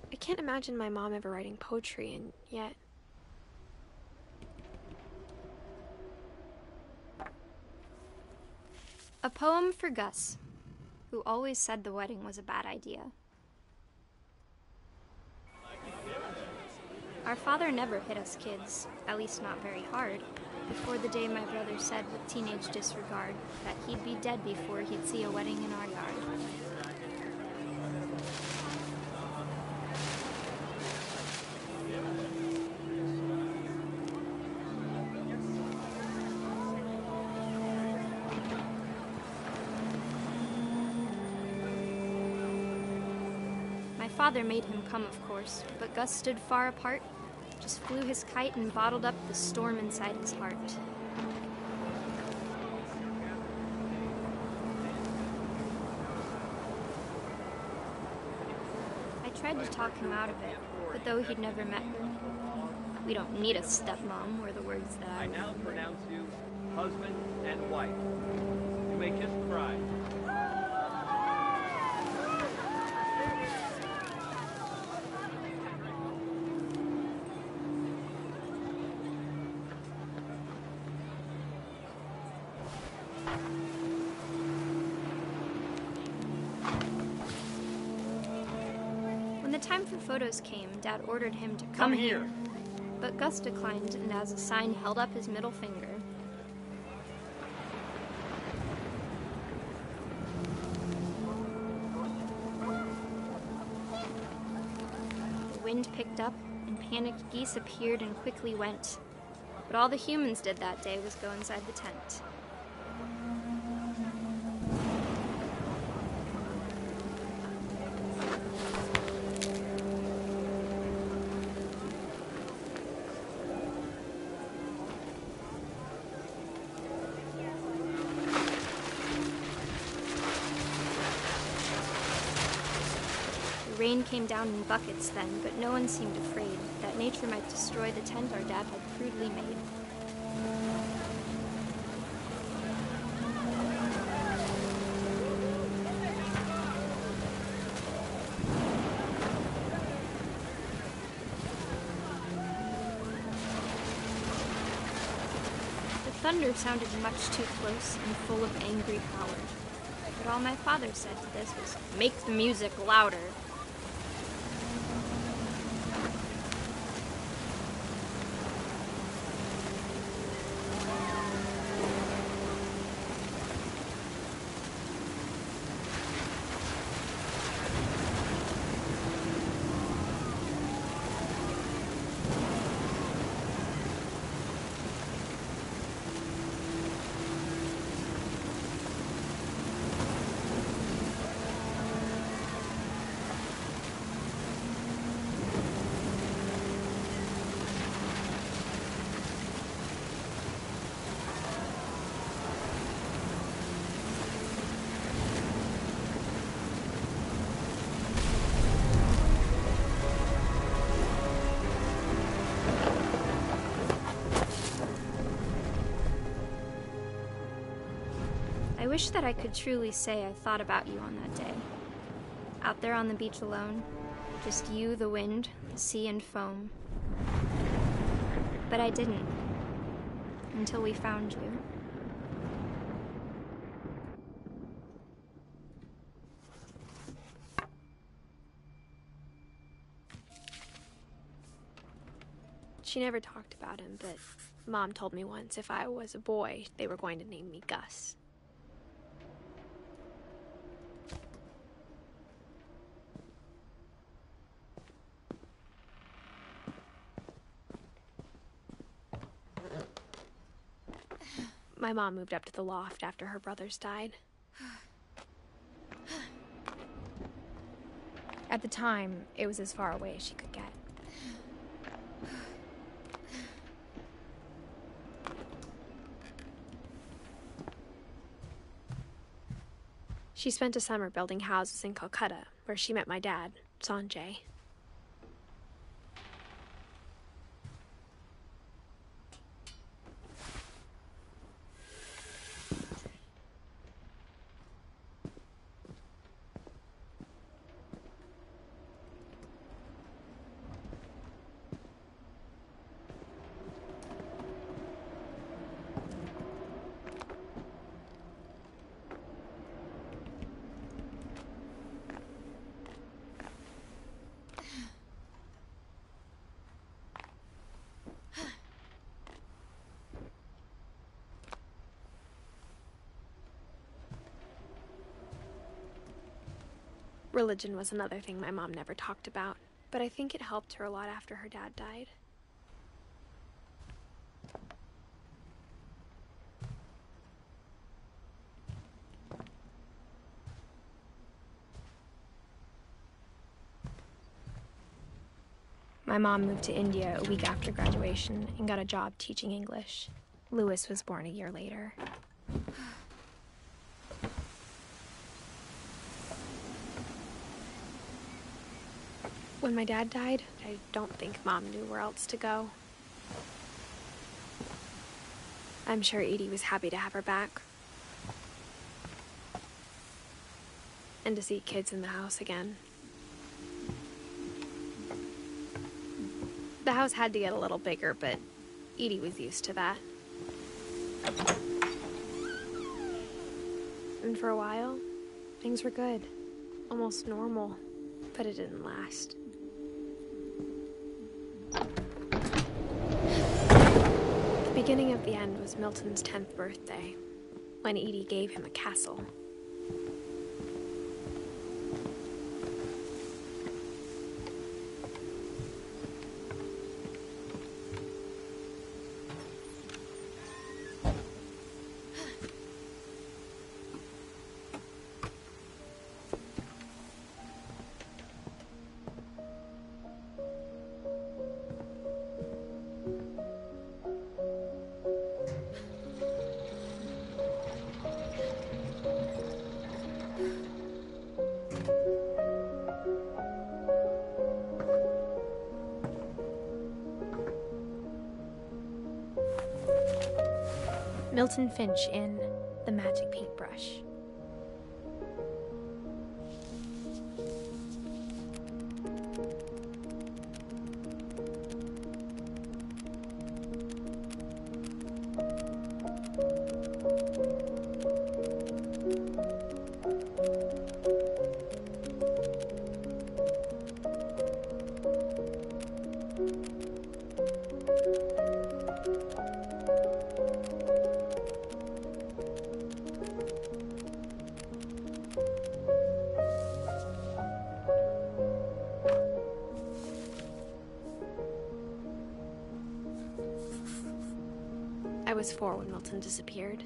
I can't imagine my mom ever writing poetry, and yet... A poem for Gus, who always said the wedding was a bad idea. Our father never hit us kids, at least not very hard, before the day my brother said with teenage disregard that he'd be dead before he'd see a wedding in our yard. My father made him come, of course, but Gus stood far apart, just flew his kite and bottled up the storm inside his heart. I tried to talk him out of it, but though he'd never met her, we don't need a stepmom, were the words that I now pronounce you husband and wife. You may kiss the bride. When the time for photos came, Dad ordered him to come here. But Gus declined, and as a sign held up his middle finger. The wind picked up, and panicked geese appeared and quickly went. But all the humans did that day was go inside the tent. The rain came down in buckets then, but no one seemed afraid that nature might destroy the tent our dad had crudely made. The thunder sounded much too close and full of angry power. But all my father said to this was, "Make the music louder." I wish that I could truly say I thought about you on that day. Out there on the beach alone, just you, the wind, the sea and foam. But I didn't, until we found you. She never talked about him, but Mom told me once if I was a boy, they were going to name me Gus. My mom moved up to the loft after her brothers died. At the time, it was as far away as she could get. She spent a summer building houses in Calcutta, where she met my dad, Sanjay. Religion was another thing my mom never talked about, but I think it helped her a lot after her dad died. My mom moved to India a week after graduation and got a job teaching English. Louis was born a year later. When my dad died, I don't think Mom knew where else to go. I'm sure Edie was happy to have her back. And to see kids in the house again. The house had to get a little bigger, but Edie was used to that. And for a while, things were good. Almost normal, but it didn't last. The beginning of the end was Milton's 10th birthday, when Edie gave him a castle. Milton Finch in The Magic Paintbrush. I was 4 when Milton disappeared.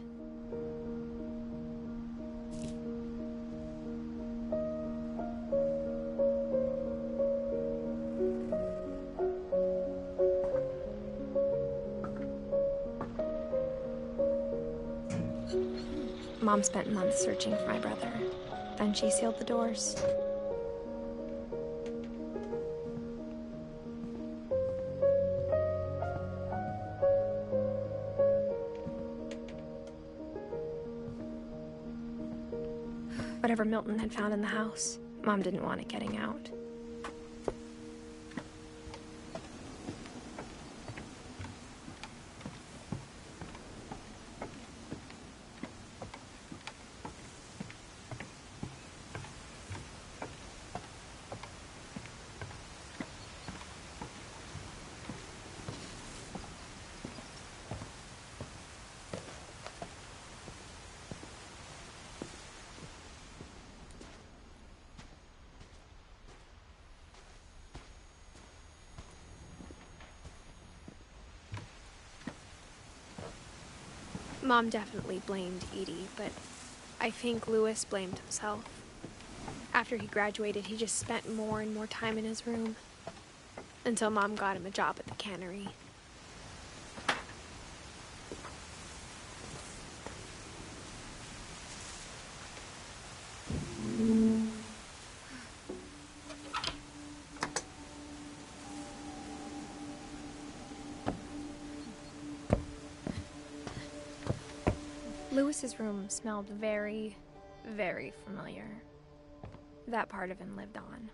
Mom spent months searching for my brother. Then she sealed the doors. Whatever Milton had found in the house, Mom didn't want it getting out. Mom definitely blamed Edie, but I think Louis blamed himself. After he graduated, he just spent more and more time in his room. Until Mom got him a job at the cannery. Louis's room smelled very, very familiar. That part of him lived on.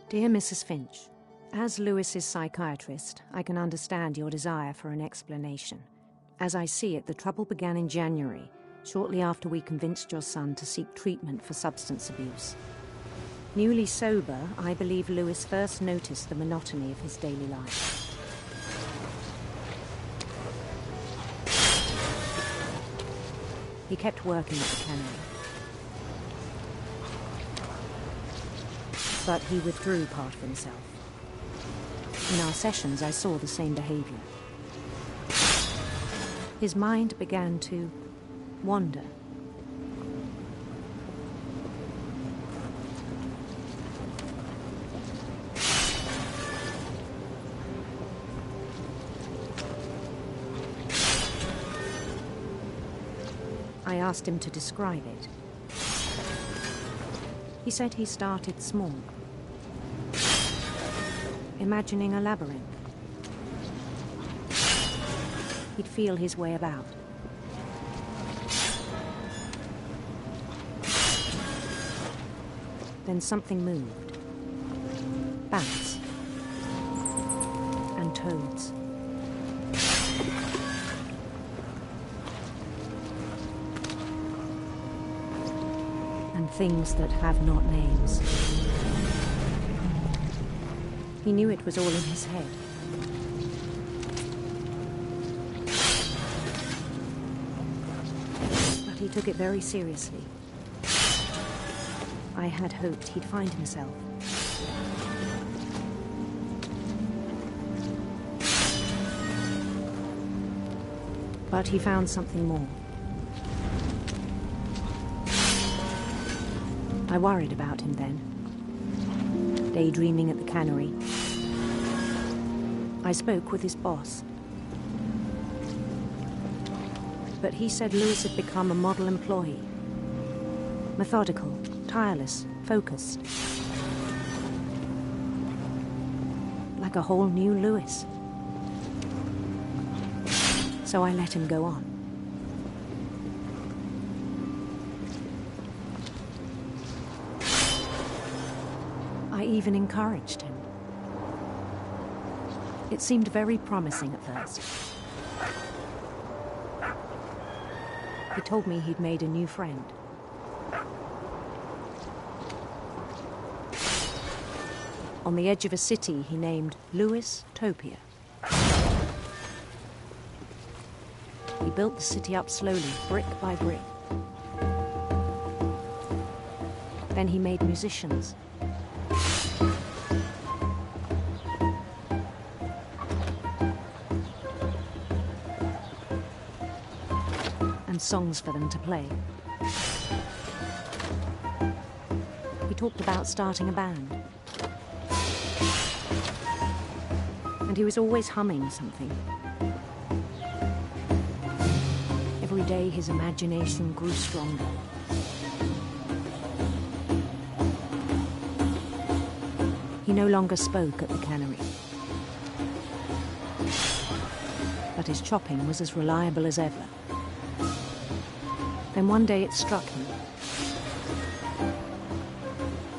Dear Mrs. Finch, as Louis's psychiatrist, I can understand your desire for an explanation. As I see it, the trouble began in January, shortly after we convinced your son to seek treatment for substance abuse. Newly sober, I believe Louis first noticed the monotony of his daily life. He kept working at the cannery. But he withdrew part of himself. In our sessions, I saw the same behavior. His mind began to wander. I asked him to describe it. He said he started small, imagining a labyrinth. He'd feel his way about. Then something moved. Bats. And toads. And things that have not names. He knew it was all in his head. But he took it very seriously. I had hoped he'd find himself. But he found something more. I worried about him then, daydreaming at the cannery. I spoke with his boss. But he said Louis had become a model employee. Methodical, tireless, focused. Like a whole new Louis. So I let him go on. I even encouraged him. It seemed very promising at first. He told me he'd made a new friend. On the edge of a city he named Louis Topia. He built the city up slowly, brick by brick. Then he made musicians. And songs for them to play. He talked about starting a band. And he was always humming something. Every day his imagination grew stronger. He no longer spoke at the cannery. But his chopping was as reliable as ever. Then one day it struck him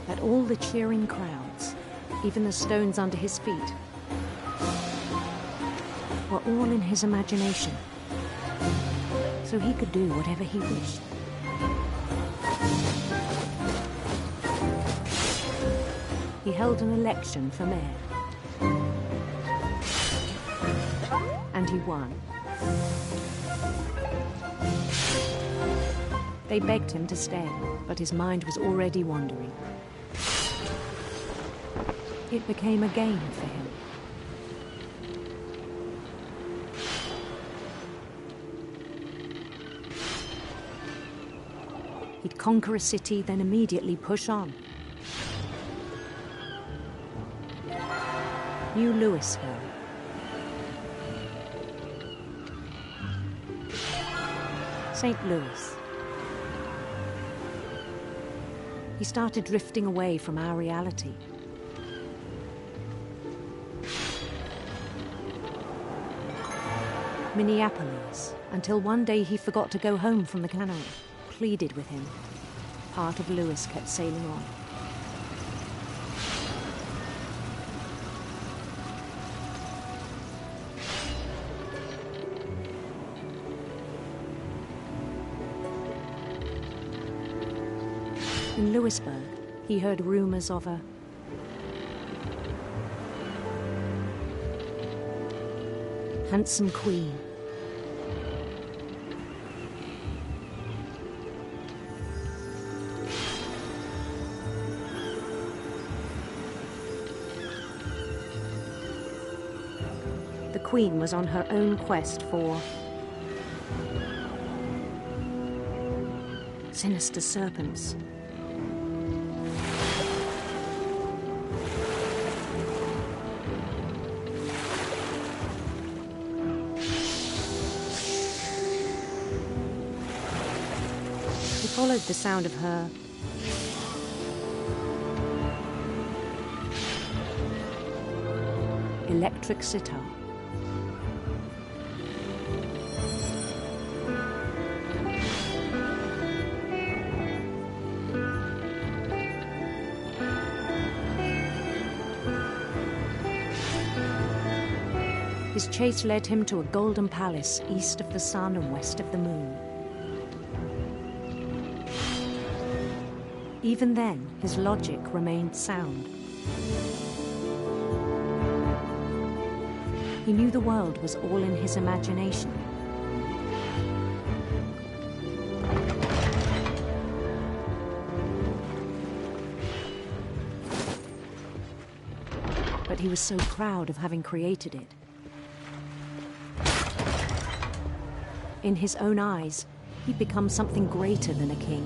that all the cheering crowds, even the stones under his feet, were all in his imagination, so he could do whatever he wished. He held an election for mayor, and he won. They begged him to stay, but his mind was already wandering. It became a game for him. He'd conquer a city, then immediately push on. New Louisville. St. Louis. He started drifting away from our reality. Minneapolis, until one day he forgot to go home from the cannery, pleaded with him. Part of Louis kept sailing on. In Louisburg, he heard rumors of a handsome queen. The queen was on her own quest for sinister serpents. He followed the sound of her electric sitar. His chase led him to a golden palace east of the sun and west of the moon. Even then, his logic remained sound. He knew the world was all in his imagination. But he was so proud of having created it. In his own eyes, he'd become something greater than a king.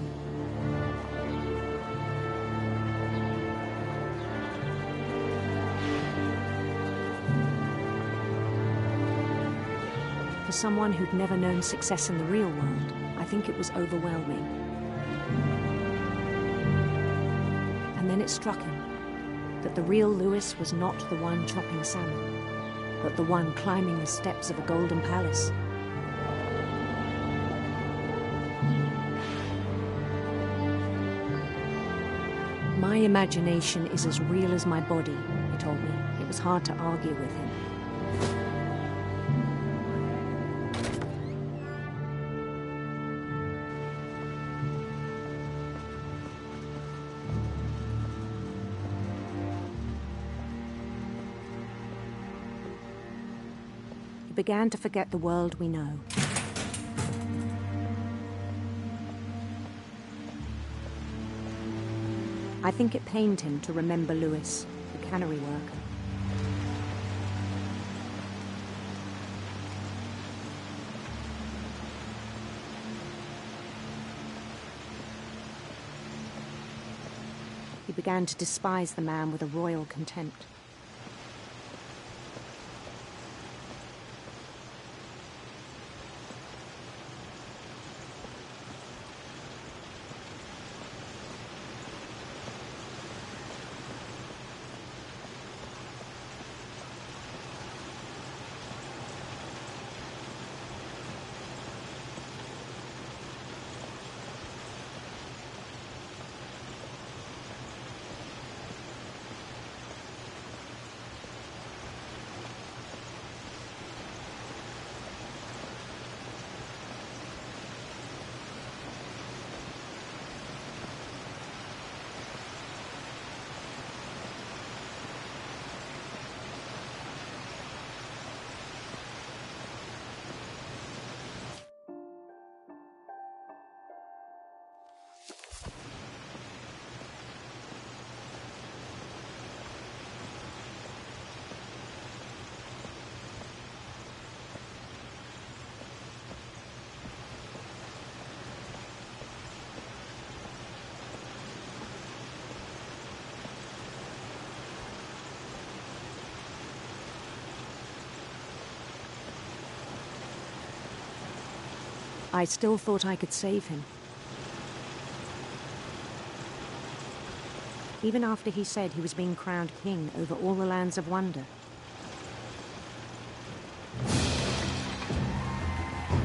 For someone who'd never known success in the real world, I think it was overwhelming. And then it struck him that the real Louis was not the one chopping salmon, but the one climbing the steps of a golden palace. My imagination is as real as my body, he told me. It was hard to argue with him. He began to forget the world we know. I think it pained him to remember Louis, the cannery worker. He began to despise the man with a royal contempt. I still thought I could save him. Even after he said he was being crowned king over all the lands of wonder.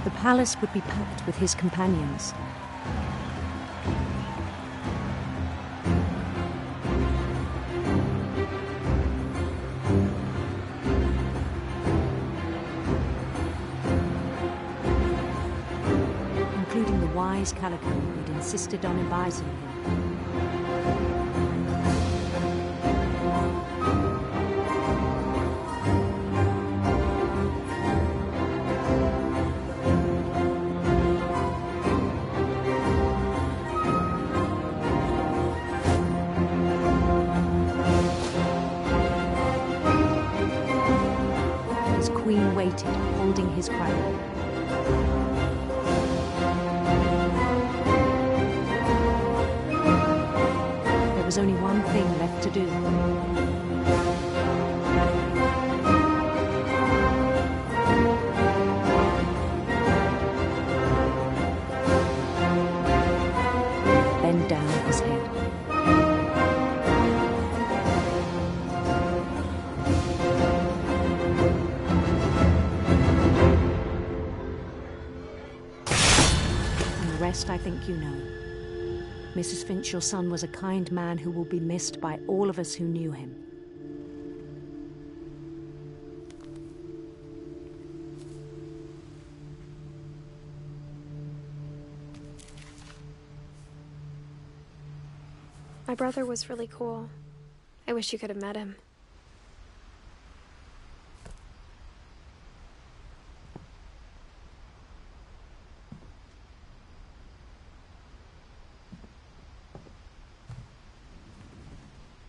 The palace would be packed with his companions. Including the wise Calico who'd insisted on advising him. Queen waited, holding his crown. There was only one thing left to do. Bend down his head. I think you know. Mrs. Finch, your son was a kind man who will be missed by all of us who knew him. My brother was really cool. I wish you could have met him.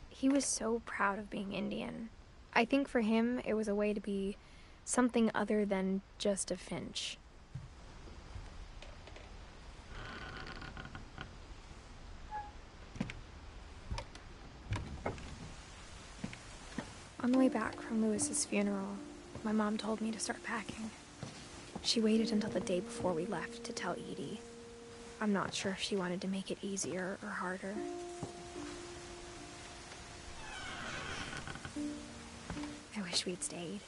He was so proud of being Indian. I think for him, it was a way to be something other than just a Finch. On the way back from Lewis's funeral, my mom told me to start packing. She waited until the day before we left to tell Edie. I'm not sure if she wanted to make it easier or harder. I wish we'd stayed.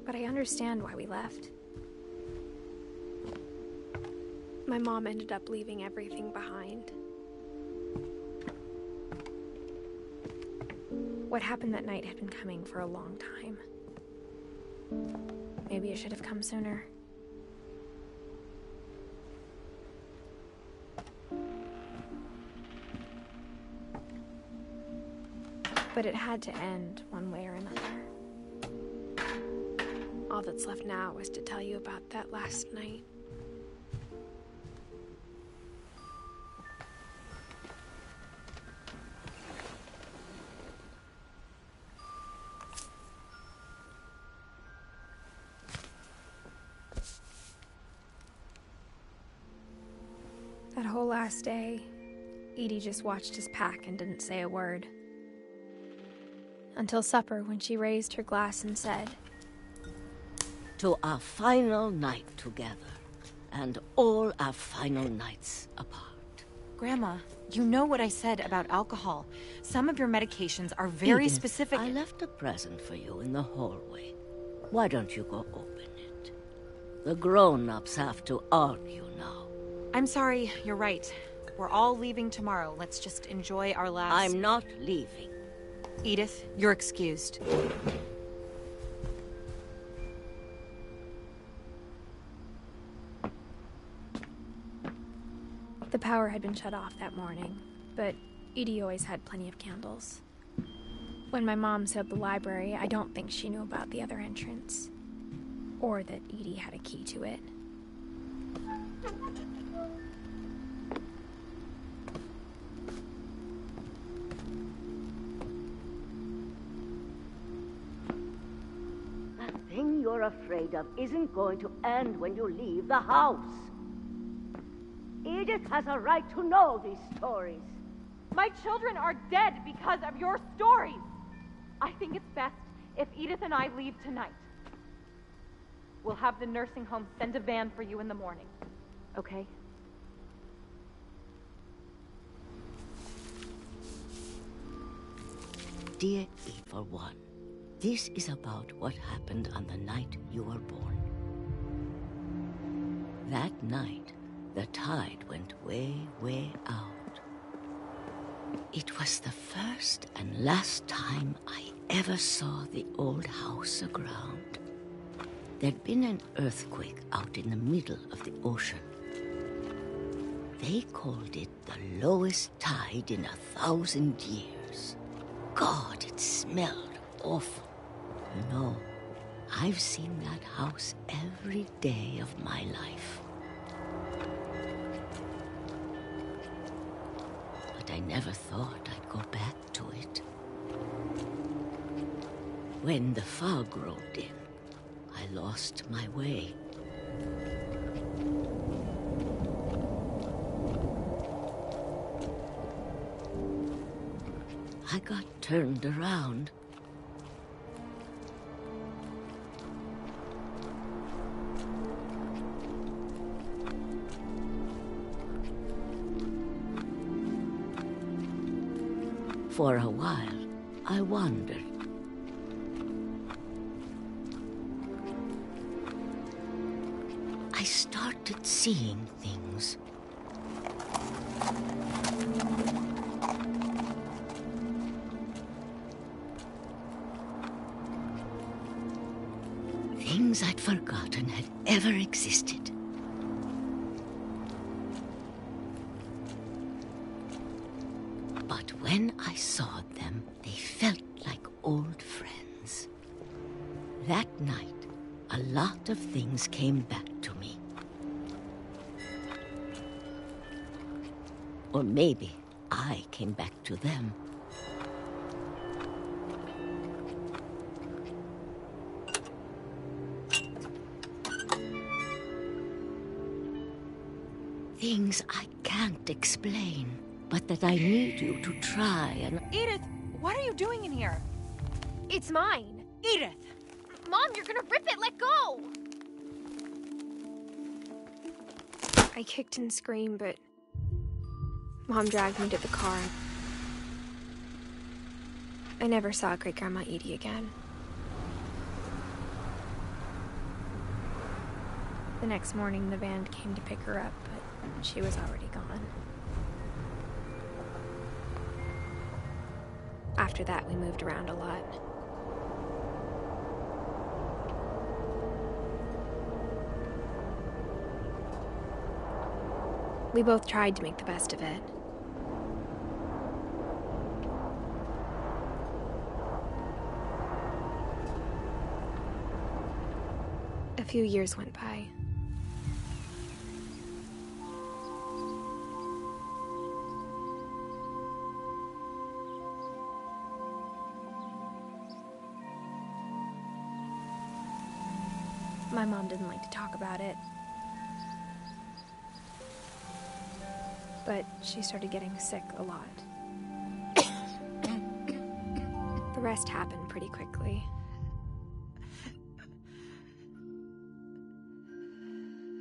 But I understand why we left. My mom ended up leaving everything behind. What happened that night had been coming for a long time. Maybe it should have come sooner. But it had to end one way or another. All that's left now is to tell you about that last night. That whole last day, Edie just watched us pack and didn't say a word. Until supper, when she raised her glass and said, "To our final night together, and all our final nights apart." Grandma, you know what I said about alcohol. Some of your medications are very Edith, specific. I left a present for you in the hallway. Why don't you go open it? The grown-ups have to argue now. I'm sorry, you're right. We're all leaving tomorrow. Let's just enjoy our last... I'm not leaving. Edith, you're excused. The power had been shut off that morning, but Edie always had plenty of candles. When my mom sealed the library, I don't think she knew about the other entrance, or that Edie had a key to it. That thing you're afraid of isn't going to end when you leave the house. Edith has a right to know these stories. My children are dead because of your stories. I think it's best if Edith and I leave tonight. We'll have the nursing home send a van for you in the morning. Okay? Dear Eva 1, this is about what happened on the night you were born. That night, the tide went way, way out. It was the first and last time I ever saw the old house aground. There'd been an earthquake out in the middle of the ocean. They called it the lowest tide in 1,000 years. God, it smelled awful. You know, I've seen that house every day of my life. But I never thought I'd go back to it. When the fog rolled in, I lost my way. I got turned around. For a while, I wandered. I started seeing things. Things I'd forgotten had ever existed. But when I saw them, they felt like old friends. That night, a lot of things came back to me. Or maybe I came back to them. Things I can't explain, but that I need you to try and... Edith, what are you doing in here? It's mine. Edith! Mom, you're gonna rip it! Let go! I kicked and screamed, but Mom dragged me to the car. I never saw Great-Grandma Edie again. The next morning, the van came to pick her up, but she was already gone. After that, we moved around a lot. We both tried to make the best of it. A few years went by. My mom didn't like to talk about it. But she started getting sick a lot. The rest happened pretty quickly.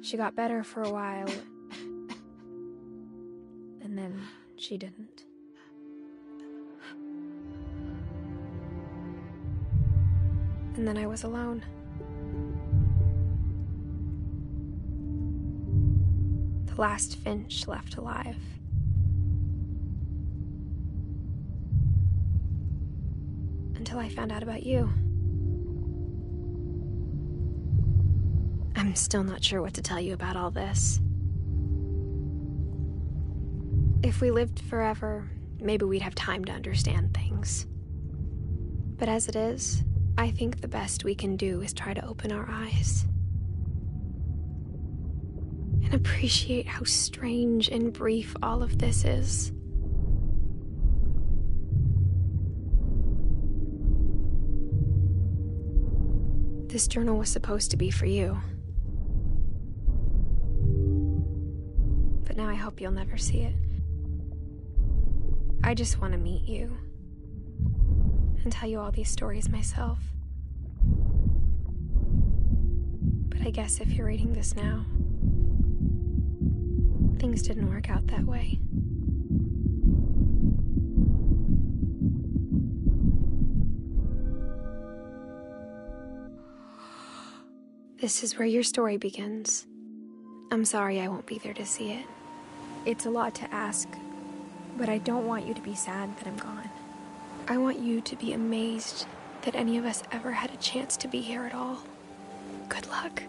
She got better for a while, and then she didn't. And then I was alone. The last Finch left alive. Until I found out about you. I'm still not sure what to tell you about all this. If we lived forever, maybe we'd have time to understand things. But as it is, I think the best we can do is try to open our eyes. And appreciate how strange and brief all of this is. This journal was supposed to be for you. But now I hope you'll never see it. I just want to meet you. and tell you all these stories myself. But I guess if you're reading this now, things didn't work out that way. This is where your story begins. I'm sorry I won't be there to see it. It's a lot to ask, but I don't want you to be sad that I'm gone. I want you to be amazed that any of us ever had a chance to be here at all. Good luck.